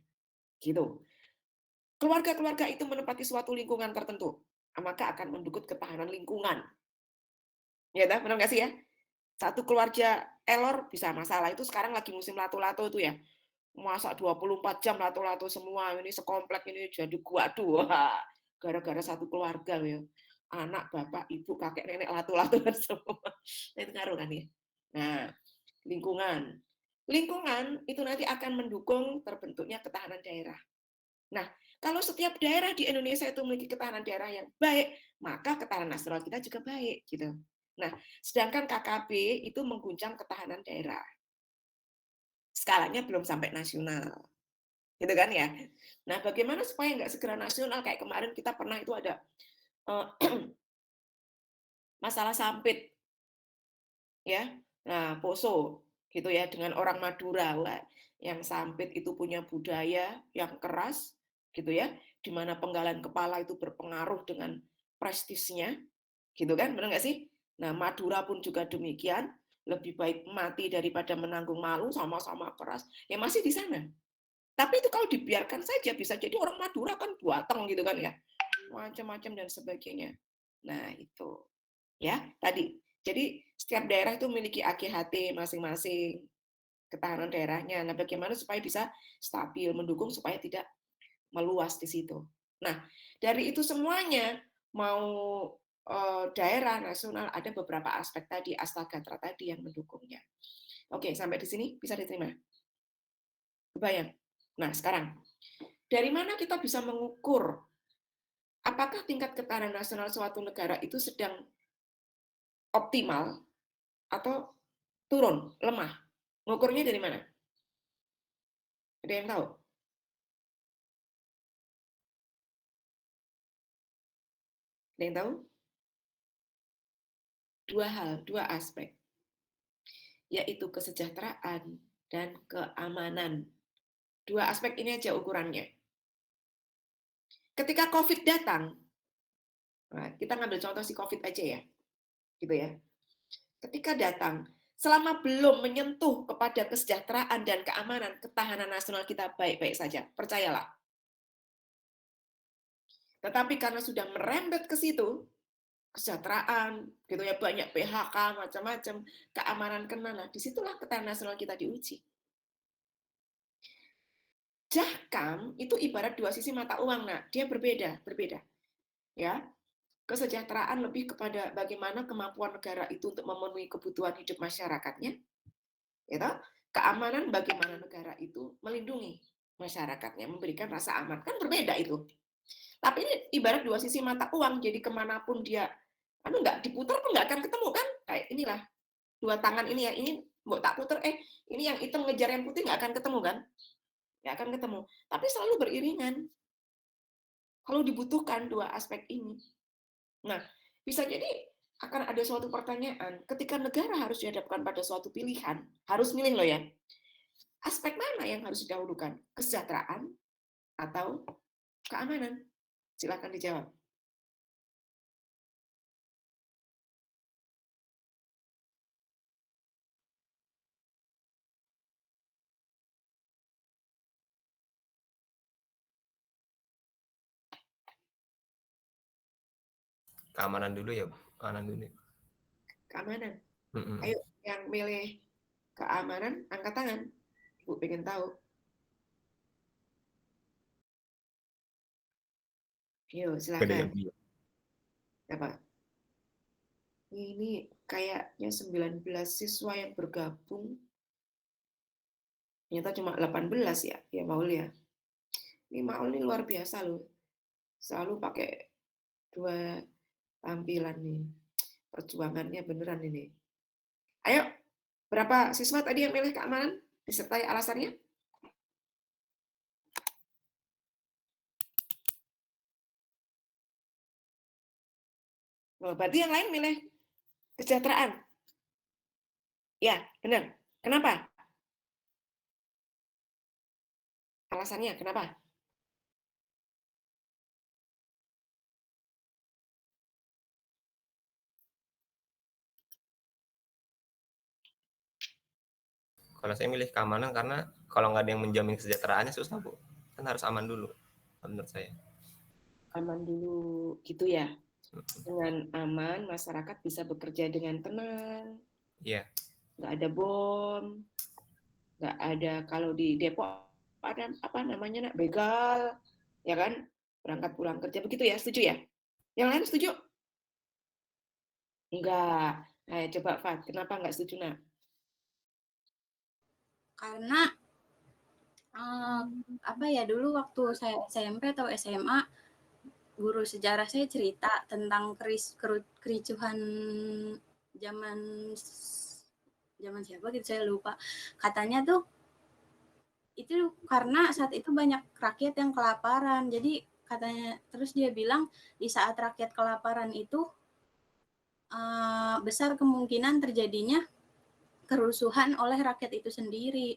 Speaker 2: Gitu. Keluarga-keluarga itu menempati suatu lingkungan tertentu, maka akan mendukung ketahanan lingkungan. Ya, benar nggak sih ya? Satu keluarga error bisa masalah. Itu sekarang lagi musim lato-lato itu ya. Masa 24 jam lato-lato semua, ini sekomplek ini jadi waduh, gara-gara satu keluarga ya. Anak, bapak, ibu, kakek, nenek lato-lato semua. Itu ngaruh kan ya. Nah, lingkungan. Lingkungan itu nanti akan mendukung terbentuknya ketahanan daerah. Nah, kalau setiap daerah di Indonesia itu memiliki ketahanan daerah yang baik, maka ketahanan nasional kita juga baik gitu. Nah, sedangkan KKP itu mengguncang ketahanan daerah. Skalanya belum sampai nasional. Gitu kan ya. Nah, bagaimana supaya nggak segera nasional kayak kemarin kita pernah itu ada masalah sampit. Ya. Nah, Poso gitu ya dengan orang Madura. Wah, yang sampit itu punya budaya yang keras gitu ya, di mana penggalan kepala itu berpengaruh dengan prestisnya. Gitu kan? Benar nggak sih? Nah, Madura pun juga demikian. Lebih baik mati daripada menanggung malu, sama-sama keras. Ya masih di sana. Tapi itu kalau dibiarkan saja bisa jadi orang Madura kan buateng gitu kan ya. Macam-macam dan sebagainya. Nah, itu. Ya, tadi. Jadi setiap daerah itu memiliki AGHT masing-masing, ketahanan daerahnya. Nah, bagaimana supaya bisa stabil, mendukung supaya tidak meluas di situ. Nah, dari itu semuanya mau daerah nasional ada beberapa aspek tadi, Astagatra tadi yang mendukungnya. Oke, sampai di sini bisa diterima? Kebayang? Nah, sekarang, dari mana kita bisa mengukur apakah tingkat ketahanan nasional suatu negara itu sedang optimal atau turun, lemah? Mengukurnya dari mana? Ada yang tahu? Ada yang tahu? Dua hal, dua aspek, yaitu kesejahteraan dan keamanan. Dua aspek ini aja ukurannya. Ketika COVID datang, nah, kita ngambil contoh si COVID aja ya, gitu ya. Ketika datang, selama belum menyentuh kepada kesejahteraan dan keamanan, ketahanan nasional kita baik-baik saja, percayalah. Tetapi karena sudah merembet ke situ, kesejahteraan, gitu ya, banyak PHK, macam-macam, keamanan kemana, disitulah ketahanan nasional kita diuji. Jahkam itu ibarat dua sisi mata uang, nah dia berbeda, ya. Kesejahteraan lebih kepada bagaimana kemampuan negara itu untuk memenuhi kebutuhan hidup masyarakatnya, ya. Keamanan bagaimana negara itu melindungi masyarakatnya, memberikan rasa aman, kan berbeda itu. Tapi ini ibarat dua sisi mata uang, jadi kemanapun dia, nggak diputar pun nggak akan ketemu kan? Kayak inilah dua tangan ini ya, ini mau tak putar, ini yang hitam ngejar yang putih nggak akan ketemu kan? Nggak akan ketemu. Tapi selalu beriringan. Kalau dibutuhkan dua aspek ini. Nah, bisa jadi akan ada suatu pertanyaan, ketika negara harus dihadapkan pada suatu pilihan, harus milih loh ya, aspek mana yang harus didahulukan? Kesejahteraan atau keamanan? Silakan dijawab.
Speaker 4: Keamanan dulu ya, keamanan dulu.
Speaker 2: Keamanan. Ayo, yang milih keamanan, angkat tangan. Bu pengen tahu. Ayo, silakan. Apa? Ini kayaknya 19 siswa yang bergabung. Ternyata cuma 18 ya, ya Maul ya. Ini Maul ini luar biasa loh. Selalu pakai dua tampilan nih. Perjuangannya beneran ini. Ayo, berapa siswa tadi yang milih keamanan? Disertai alasannya? Oh, berarti yang lain milih kesejahteraan. Ya, benar. Kenapa? Alasannya kenapa?
Speaker 4: Kalau saya milih keamanan karena kalau nggak ada yang menjamin kesejahteraannya susah, Bu. Kan harus aman dulu, menurut saya.
Speaker 2: Aman dulu, gitu ya. Dengan aman, masyarakat bisa bekerja dengan tenang.
Speaker 4: Iya.
Speaker 2: Nggak ada bom, nggak ada, kalau di Depok ada apa namanya, begal, ya kan? Berangkat pulang kerja, begitu ya, setuju ya? Yang lain setuju? Enggak. Nah, coba Fat, kenapa nggak setuju, Nak?
Speaker 6: Karena apa ya, dulu waktu saya SMP atau SMA, guru sejarah saya cerita tentang kericuhan zaman siapa gitu, saya lupa. Katanya tuh itu karena saat itu banyak rakyat yang kelaparan. Jadi katanya, terus dia bilang di saat rakyat kelaparan itu besar kemungkinan terjadinya kerusuhan oleh rakyat itu sendiri.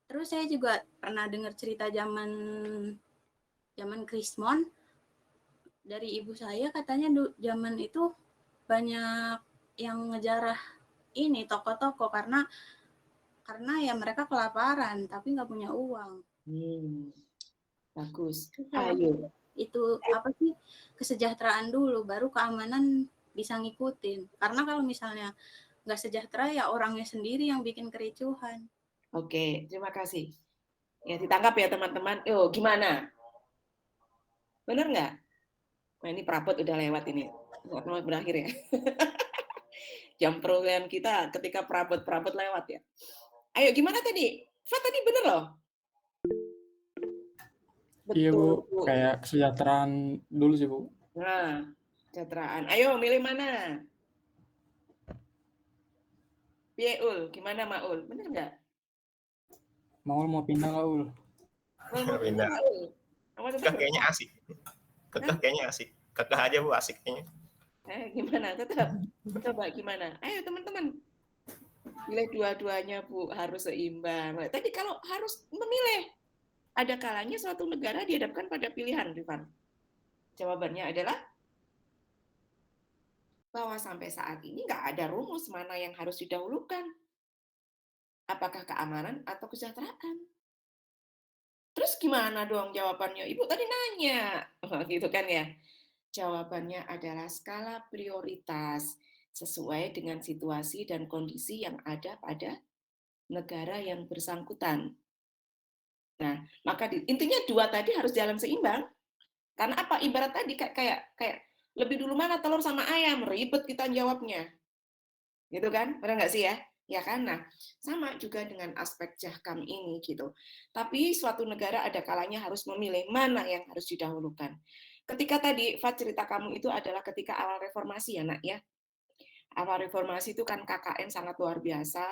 Speaker 6: Terus saya juga pernah dengar cerita zaman Krismon dari ibu saya, katanya zaman itu banyak yang ngejarah ini toko-toko karena ya mereka kelaparan tapi nggak punya uang.
Speaker 2: Bagus. Ayo.
Speaker 6: Itu apa sih, kesejahteraan dulu baru keamanan bisa ngikutin. Karena kalau misalnya nggak sejahtera ya orangnya sendiri yang bikin kericuhan.
Speaker 2: Oke, terima kasih. Ya, ditangkap ya teman-teman. Gimana? Bener nggak? Nah, ini perabot udah lewat ini. Mau berakhir ya. Jam program kita ketika perabot lewat ya. Ayo, gimana tadi? Fat tadi bener loh.
Speaker 1: Iya, Bu.
Speaker 2: Betul, Bu.
Speaker 1: Kayak kesejahteraan dulu sih, Bu.
Speaker 2: Nah, kesejahteraan. Ayo milih mana? Ul, gimana Maul? Bener nggak?
Speaker 1: Mau pindah nggak, Ul?
Speaker 2: Mau pindah nggak, Ul? Kamu tetap
Speaker 4: Kekeh kayaknya asik. Kekeh kayaknya asik. Kekeh aja Bu, asik kayaknya.
Speaker 2: Gimana? Tetap? Coba gimana? Ayo teman-teman. Pilih dua-duanya, Bu. Harus seimbang. Tadi kalau harus memilih, ada kalanya suatu negara dihadapkan pada pilihan, Rifan. Jawabannya adalah bahwa sampai saat ini nggak ada rumus mana yang harus didahulukan. Apakah keamanan atau kesejahteraan? Terus gimana dong jawabannya? Ibu tadi nanya. Gitu kan ya. Jawabannya adalah skala prioritas sesuai dengan situasi dan kondisi yang ada pada negara yang bersangkutan. Nah, maka intinya dua tadi harus jalan seimbang. Karena apa? Ibarat tadi kayak lebih dulu mana telur sama ayam, ribet kita jawabnya. Gitu kan? Benar nggak sih ya? Ya kan? Nah, sama juga dengan aspek Jahkam ini gitu. Tapi suatu negara ada kalanya harus memilih mana yang harus didahulukan. Ketika tadi Fat cerita kamu itu adalah ketika awal reformasi ya, Nak ya. Awal reformasi itu kan KKN sangat luar biasa.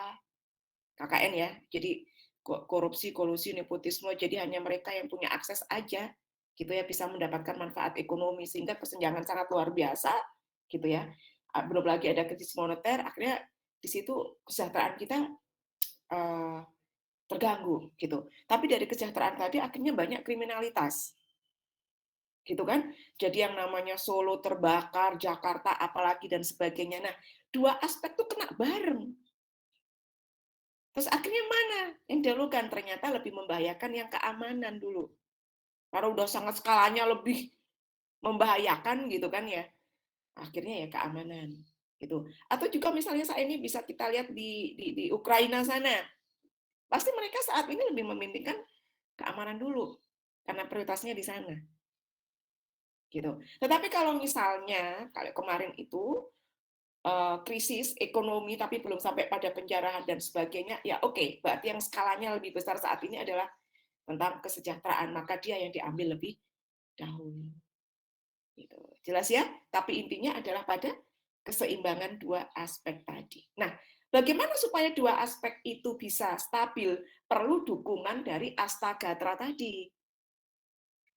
Speaker 2: KKN ya. Jadi korupsi, kolusi, nepotisme, jadi hanya mereka yang punya akses aja gitu ya bisa mendapatkan manfaat ekonomi sehingga kesenjangan sangat luar biasa gitu ya. Belum lagi ada krisis moneter, akhirnya di situ kesejahteraan kita terganggu gitu. Tapi dari kesejahteraan tadi akhirnya banyak kriminalitas. Gitu kan? Jadi yang namanya Solo terbakar, Jakarta apalagi dan sebagainya. Nah, dua aspek tuh kena bareng. Terus akhirnya mana yang didahulukan? Ternyata lebih membahayakan yang keamanan dulu. Karena udah sangat skalanya lebih membahayakan gitu kan ya. Akhirnya ya keamanan gitu. Atau juga misalnya saat ini bisa kita lihat di Ukraina sana. Pasti mereka saat ini lebih mementingkan keamanan dulu karena prioritasnya di sana. Gitu. Tetapi kalau misalnya kalau kemarin itu krisis ekonomi tapi belum sampai pada penjarahan dan sebagainya, ya oke, berarti yang skalanya lebih besar saat ini adalah tentang kesejahteraan, maka dia yang diambil lebih dahulu. Gitu. Jelas ya? Tapi intinya adalah pada keseimbangan dua aspek tadi. Nah, bagaimana supaya dua aspek itu bisa stabil? Perlu dukungan dari Astagatra tadi.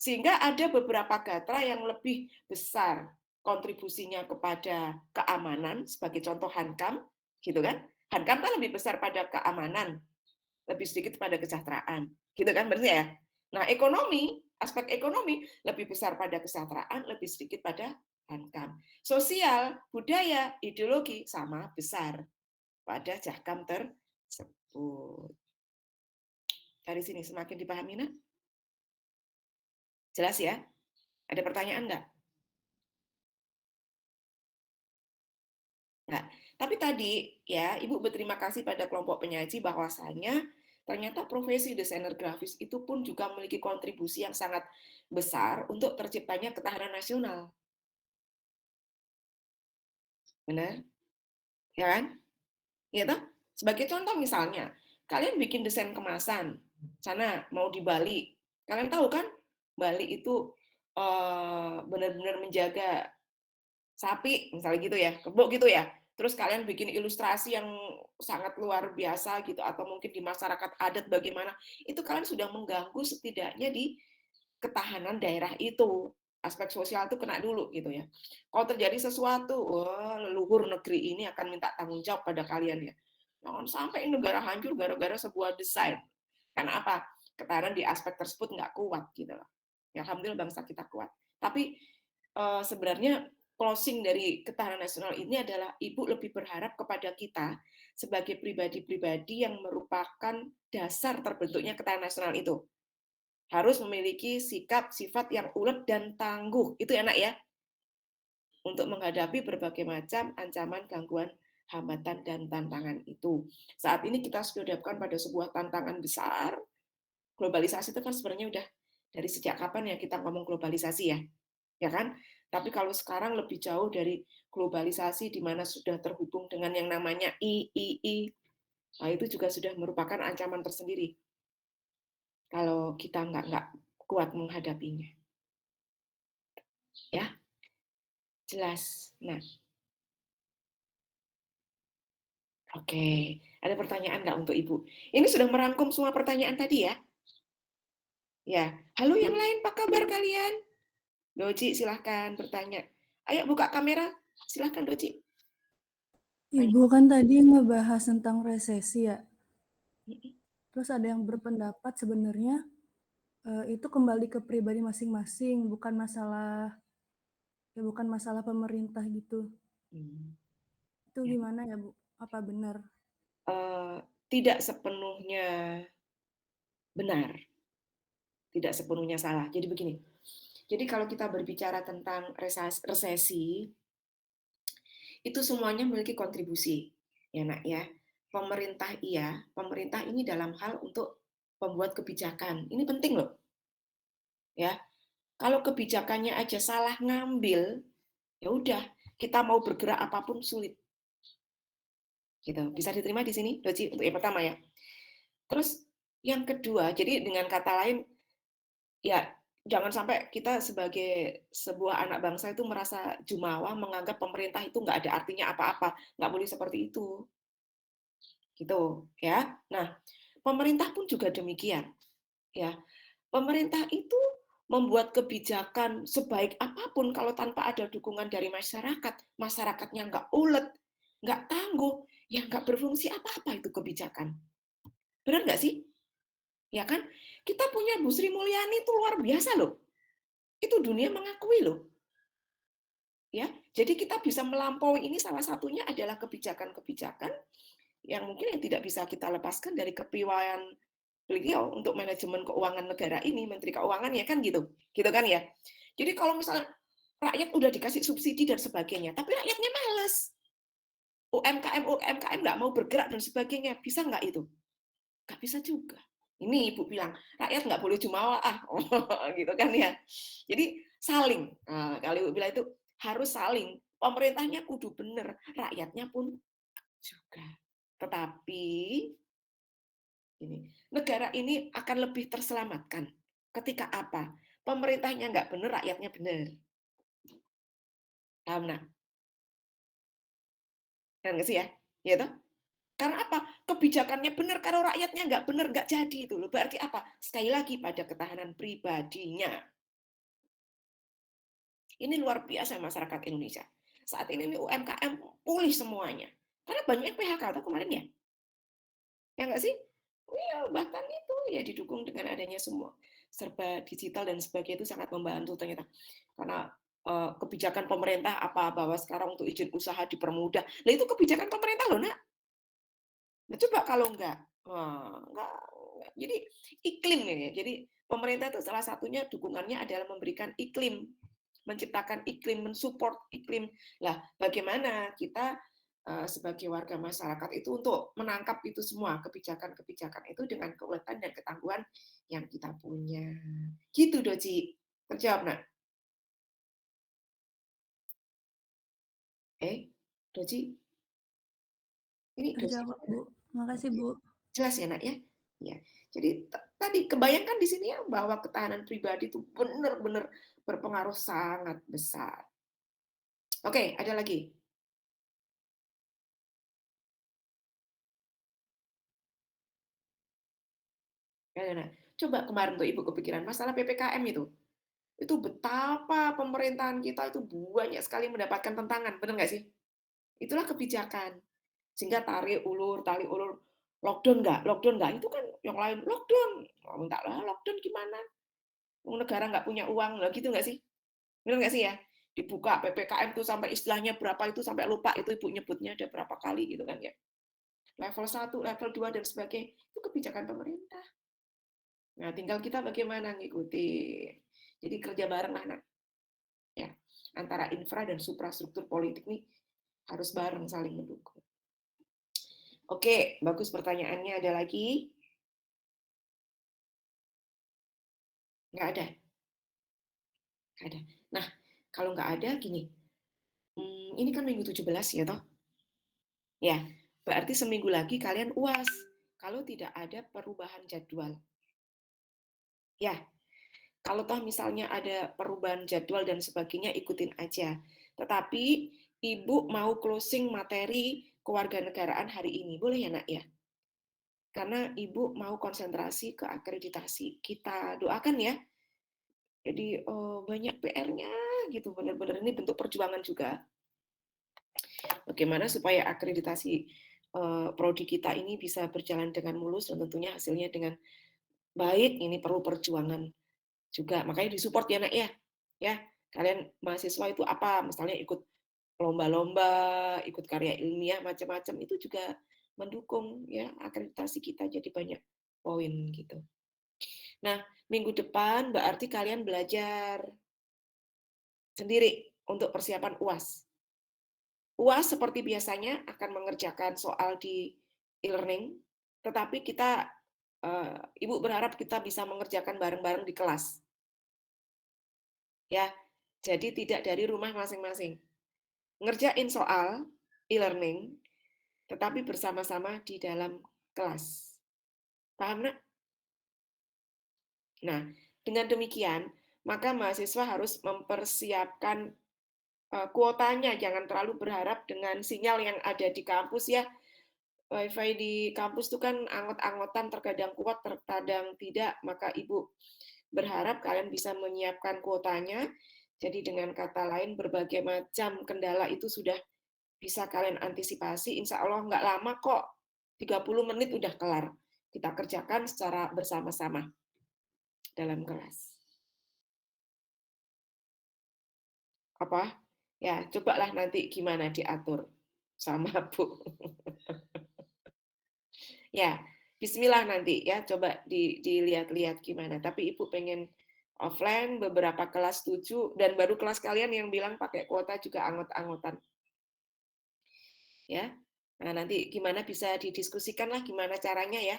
Speaker 2: Sehingga ada beberapa gatra yang lebih besar kontribusinya kepada keamanan, sebagai contoh Hankam, gitu kan? Hankam kan lebih besar pada keamanan, lebih sedikit pada kesejahteraan, gitu kan berarti ya? Nah, ekonomi, aspek ekonomi lebih besar pada kesejahteraan, lebih sedikit pada Hankam. Sosial, budaya, ideologi sama besar pada Jahkam tersebut. Dari sini semakin dipahami, Nak? Jelas ya? Ada pertanyaan nggak? Nah, tapi tadi ya Ibu berterima kasih pada kelompok penyaji bahwasanya ternyata profesi desainer grafis itu pun juga memiliki kontribusi yang sangat besar untuk terciptanya ketahanan nasional. Benar? Ya kan? Ya toh? Sebagai contoh misalnya, kalian bikin desain kemasan, sana mau di Bali. Kalian tahu kan? Bali itu benar-benar menjaga sapi, misalnya gitu ya, kebo gitu ya. Terus kalian bikin ilustrasi yang sangat luar biasa gitu, atau mungkin di masyarakat adat bagaimana, itu kalian sudah mengganggu setidaknya di ketahanan daerah itu. Aspek sosial itu kena dulu gitu ya. Kalau terjadi sesuatu, wah, leluhur negeri ini akan minta tanggung jawab pada kalian ya. Jangan sampai negara hancur gara-gara sebuah desain. Karena apa? Ketahanan di aspek tersebut nggak kuat gitu loh. Ya, alhamdulillah bangsa kita kuat. Tapi sebenarnya closing dari ketahanan nasional ini adalah Ibu lebih berharap kepada kita sebagai pribadi-pribadi yang merupakan dasar terbentuknya ketahanan nasional itu. Harus memiliki sikap, sifat yang ulet dan tangguh. Itu enak ya? Untuk menghadapi berbagai macam ancaman, gangguan, hambatan, dan tantangan itu. Saat ini kita sudah dihadapkan pada sebuah tantangan besar. Globalisasi itu kan sebenarnya udah dari sejak kapan ya kita ngomong globalisasi ya? Ya kan? Tapi kalau sekarang lebih jauh dari globalisasi di mana sudah terhubung dengan yang namanya III, nah itu juga sudah merupakan ancaman tersendiri. Kalau kita nggak kuat menghadapinya. Ya, jelas. Nah, oke. Ada pertanyaan nggak untuk Ibu? Ini sudah merangkum semua pertanyaan tadi ya? Ya. Halo yang lain, apa kabar kalian? Doji, silahkan bertanya. Ayo buka kamera, silahkan Doji.
Speaker 8: Ibu kan tadi ngebahas tentang resesi ya. Terus ada yang berpendapat sebenarnya itu kembali ke pribadi masing-masing, bukan masalah pemerintah gitu. Itu gimana ya Bu? Apa benar?
Speaker 2: Tidak sepenuhnya benar, tidak sepenuhnya salah. Jadi begini. Jadi kalau kita berbicara tentang resesi, itu semuanya memiliki kontribusi, ya Nak ya. Pemerintah iya, pemerintah ini dalam hal untuk pembuat kebijakan. Ini penting loh. Ya. Kalau kebijakannya aja salah ngambil, ya udah, kita mau bergerak apapun sulit. Gitu. Bisa diterima di sini, Doji, untuk yang pertama ya. Terus yang kedua, jadi dengan kata lain, ya jangan sampai kita sebagai sebuah anak bangsa itu merasa jumawa menganggap pemerintah itu nggak ada artinya apa-apa, nggak boleh seperti itu, gitu ya. Nah, pemerintah pun juga demikian, ya. Pemerintah itu membuat kebijakan sebaik apapun kalau tanpa ada dukungan dari masyarakat, masyarakatnya nggak ulet, nggak tangguh, ya nggak berfungsi apa-apa itu kebijakan. Benar nggak sih? Ya kan? Kita punya Bu Sri Mulyani itu luar biasa loh. Itu dunia mengakui loh. Ya, jadi kita bisa melampaui ini salah satunya adalah kebijakan-kebijakan yang mungkin yang tidak bisa kita lepaskan dari kepiawaian beliau untuk manajemen keuangan negara ini, Menteri Keuangan ya kan gitu. Gitu kan ya. Jadi kalau misalnya rakyat udah dikasih subsidi dan sebagainya, tapi rakyatnya males. UMKM nggak mau bergerak dan sebagainya, bisa nggak itu? Nggak bisa juga. Ini Ibu bilang, rakyat nggak boleh jumawa, gitu kan ya. Jadi saling. Nah, kalau Ibu bilang itu harus saling. Pemerintahnya kudu bener, rakyatnya pun juga. Tetapi ini, negara ini akan lebih terselamatkan ketika apa? Pemerintahnya nggak bener, rakyatnya bener. Paham nah? Kan nggak sih ya? Ya toh? Karena apa? Kebijakannya benar, kalau rakyatnya nggak benar, nggak jadi itu loh. Berarti apa? Sekali lagi pada ketahanan pribadinya. Ini luar biasa masyarakat Indonesia. Saat ini UMKM pulih semuanya. Karena banyak yang PHK atau kemarin ya. Ya nggak sih? Iya, bahkan itu ya didukung dengan adanya semua serba digital dan sebagainya itu sangat membantu ternyata. Karena kebijakan pemerintah apa bahwa sekarang untuk izin usaha dipermudah. Nah itu kebijakan pemerintah loh, Nak. Nah, coba kalau enggak, enggak. Jadi iklim ya. Jadi pemerintah itu salah satunya dukungannya adalah memberikan iklim, menciptakan iklim, mensupport iklim. Lah, bagaimana kita sebagai warga masyarakat itu untuk menangkap itu semua kebijakan-kebijakan itu dengan keuletan dan ketangguhan yang kita punya. Gitu, Doji. Terjawab, Nak? Doji? Ini
Speaker 8: Terjawab, Bu. Makasih, Bu.
Speaker 2: Jelas ya, Nak ya? Ya. Jadi tadi kebayangkan di sini ya bahwa ketahanan pribadi itu benar-benar berpengaruh sangat besar. Oke, ada lagi. Coba kemarin tuh Ibu kepikiran masalah PPKM itu. Itu betapa pemerintahan kita itu banyak sekali mendapatkan tentangan, benar nggak sih? Itulah kebijakan. Sehingga tarik ulur, lockdown nggak, itu kan yang lain lockdown. Minta lah lockdown gimana? Negara nggak punya uang, lah gitu nggak sih? Benar nggak sih ya? Dibuka PPKM itu sampai istilahnya berapa itu sampai lupa itu Ibu nyebutnya ada berapa kali gitu kan ya. Level 1, level 2 dan sebagainya itu kebijakan pemerintah. Nah, tinggal kita bagaimana ngikuti. Jadi kerja bareng lah, Nak. Ya, antara infra dan suprastruktur politik nih harus bareng saling mendukung. Oke, bagus pertanyaannya. Ada lagi? Nggak ada? Nggak ada. Nah, kalau nggak ada, gini. Ini kan minggu 17 ya, toh? Ya, berarti seminggu lagi kalian UAS. Kalau tidak ada perubahan jadwal. Ya, Kalau toh misalnya ada perubahan jadwal dan sebagainya, ikutin aja. Tetapi Ibu mau closing materi kewarganegaraan hari ini, boleh ya Nak ya? Karena Ibu mau konsentrasi ke akreditasi. Kita doakan ya. Jadi banyak PR-nya gitu, benar-benar ini bentuk perjuangan juga. Bagaimana supaya akreditasi prodi kita ini bisa berjalan dengan mulus dan tentunya hasilnya dengan baik. Ini perlu perjuangan juga, makanya disupport ya Nak ya. Ya, kalian mahasiswa itu apa? Misalnya ikut lomba-lomba, ikut karya ilmiah macam-macam, itu juga mendukung ya akreditasi kita jadi banyak poin gitu. Nah, minggu depan berarti kalian belajar sendiri untuk persiapan UAS. UAS seperti biasanya akan mengerjakan soal di e-learning, tetapi kita Ibu berharap kita bisa mengerjakan bareng-bareng di kelas. Ya, jadi tidak dari rumah masing-masing. Ngerjain soal e-learning, tetapi bersama-sama di dalam kelas. Paham, Nak? Nah, dengan demikian, maka mahasiswa harus mempersiapkan kuotanya. Jangan terlalu berharap dengan sinyal yang ada di kampus ya. Wifi di kampus itu kan angot-angotan, terkadang kuat, terkadang tidak. Maka Ibu berharap kalian bisa menyiapkan kuotanya. Jadi dengan kata lain, berbagai macam kendala itu sudah bisa kalian antisipasi. Insya Allah nggak lama kok, 30 menit udah kelar. Kita kerjakan secara bersama-sama dalam kelas. Apa? Ya, cobalah nanti gimana diatur sama Bu. Ya, bismillah nanti ya, coba dilihat-lihat gimana. Tapi Ibu pengen offline, beberapa kelas setuju, dan baru kelas kalian yang bilang pakai kuota juga angot-angotan. Ya, nah nanti gimana bisa didiskusikan lah gimana caranya ya.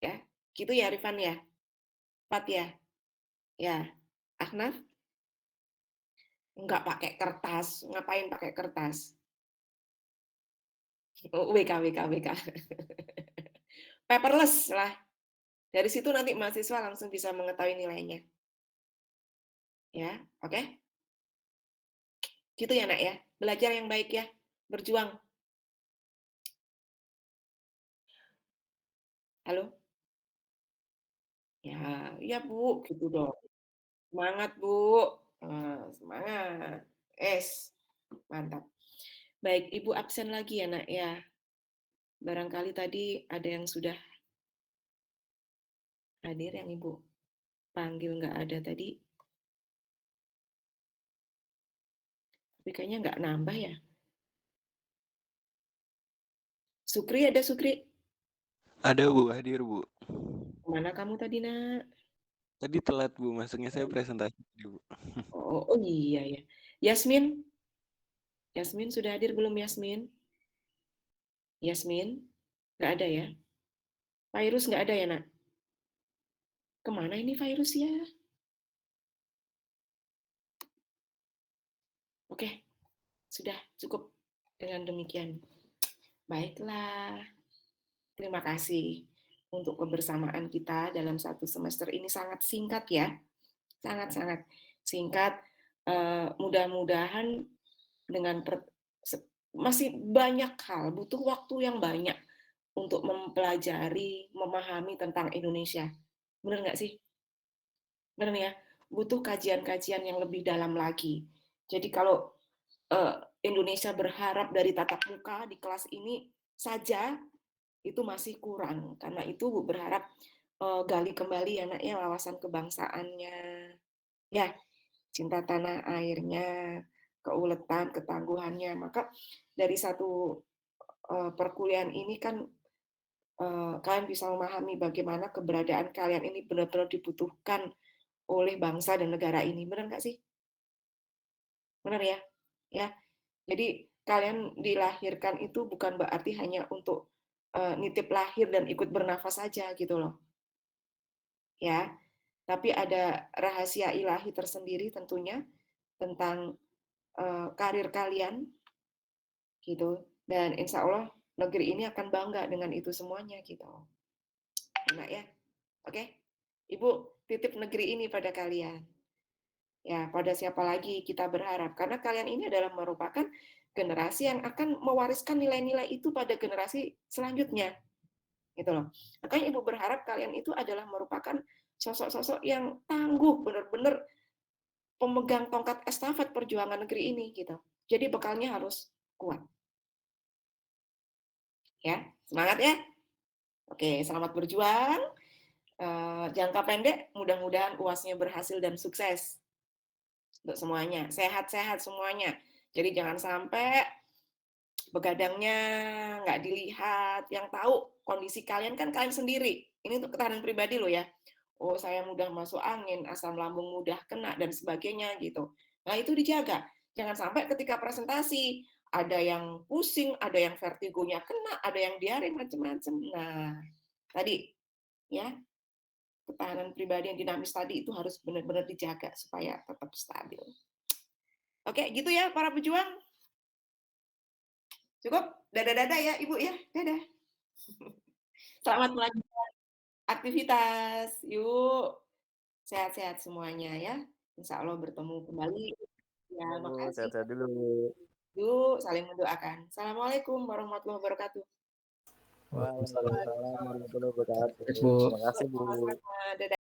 Speaker 2: Ya, gitu ya Rifan ya. Pat ya. Ya, Ahnaf? Enggak pakai kertas. Ngapain pakai kertas? WK. Paperless lah. Dari situ nanti mahasiswa langsung bisa mengetahui nilainya. Ya, oke? Gitu ya, Nak ya. Belajar yang baik ya. Berjuang. Halo? Ya, ya Bu, gitu dong. Semangat, Bu. Semangat. Mantap. Baik, Ibu absen lagi ya, Nak ya. Barangkali tadi ada yang sudah hadir yang Ibu panggil nggak ada tadi. Tapi kayaknya nggak nambah ya. Sukri, ada Sukri?
Speaker 7: Ada Bu, hadir Bu.
Speaker 2: Kemana kamu tadi, Nak?
Speaker 7: Tadi telat Bu, masuknya saya presentasi Bu.
Speaker 2: Oh iya ya. Yasmin? Yasmin sudah hadir belum Yasmin? Yasmin? Nggak ada ya? Virus nggak ada ya, Nak? Kemana ini virus ya? Oke, sudah cukup dengan demikian. Baiklah, terima kasih untuk kebersamaan kita dalam satu semester ini sangat singkat ya, sangat-sangat singkat. Mudah-mudahan dengan masih banyak hal, butuh waktu yang banyak untuk mempelajari, memahami tentang Indonesia. Benar nggak sih? Benar ya? Butuh kajian-kajian yang lebih dalam lagi. Jadi kalau Indonesia berharap dari tatap muka di kelas ini saja itu masih kurang. Karena itu Bu berharap gali kembali anaknya wawasan kebangsaannya, ya cinta tanah airnya, keuletan, ketangguhannya. Maka dari satu perkuliahan ini kan kalian bisa memahami bagaimana keberadaan kalian ini benar-benar dibutuhkan oleh bangsa dan negara ini. Benar nggak sih? Benar ya? Ya. Jadi kalian dilahirkan itu bukan berarti hanya untuk nitip lahir dan ikut bernafas saja gitu loh. Ya. Tapi ada rahasia ilahi tersendiri tentunya tentang karir kalian gitu. Dan insya Allah negeri ini akan bangga dengan itu semuanya gitu. Enak ya? Oke. Ibu titip negeri ini pada kalian. Ya, pada siapa lagi kita berharap. Karena kalian ini adalah merupakan generasi yang akan mewariskan nilai-nilai itu pada generasi selanjutnya. Gitu loh. Makanya Ibu berharap kalian itu adalah merupakan sosok-sosok yang tangguh, benar-benar pemegang tongkat estafet perjuangan negeri ini gitu. Jadi bekalnya harus kuat. Ya, semangat ya. Oke, selamat berjuang. Jangka pendek, mudah-mudahan UASnya berhasil dan sukses untuk semuanya. Sehat-sehat semuanya. Jadi jangan sampai begadangnya nggak dilihat. Yang tahu kondisi kalian kan kalian sendiri. Ini untuk ketahanan pribadi loh ya. Oh, saya mudah masuk angin, asam lambung mudah kena, dan sebagainya gitu. Nah, itu dijaga. Jangan sampai ketika presentasi, ada yang pusing, ada yang vertigonya kena, ada yang diare, macam-macam. Nah, tadi, ya, ketahanan pribadi yang dinamis tadi itu harus benar-benar dijaga supaya tetap stabil. Oke, gitu ya para pejuang. Cukup? Dadah-dadah ya, Ibu ya. Dadah. Selamat melanjutkan aktivitas. Yuk. Sehat-sehat semuanya ya. Insya Allah bertemu kembali. Ya, makasih.
Speaker 7: Sehat-sehat dulu.
Speaker 2: Yuk, saling mendoakan. Assalamualaikum warahmatullahi wabarakatuh.
Speaker 7: Waalaikumsalam warahmatullahi wabarakatuh.
Speaker 1: Bu.
Speaker 7: Terima kasih, Bu.
Speaker 2: Dadah.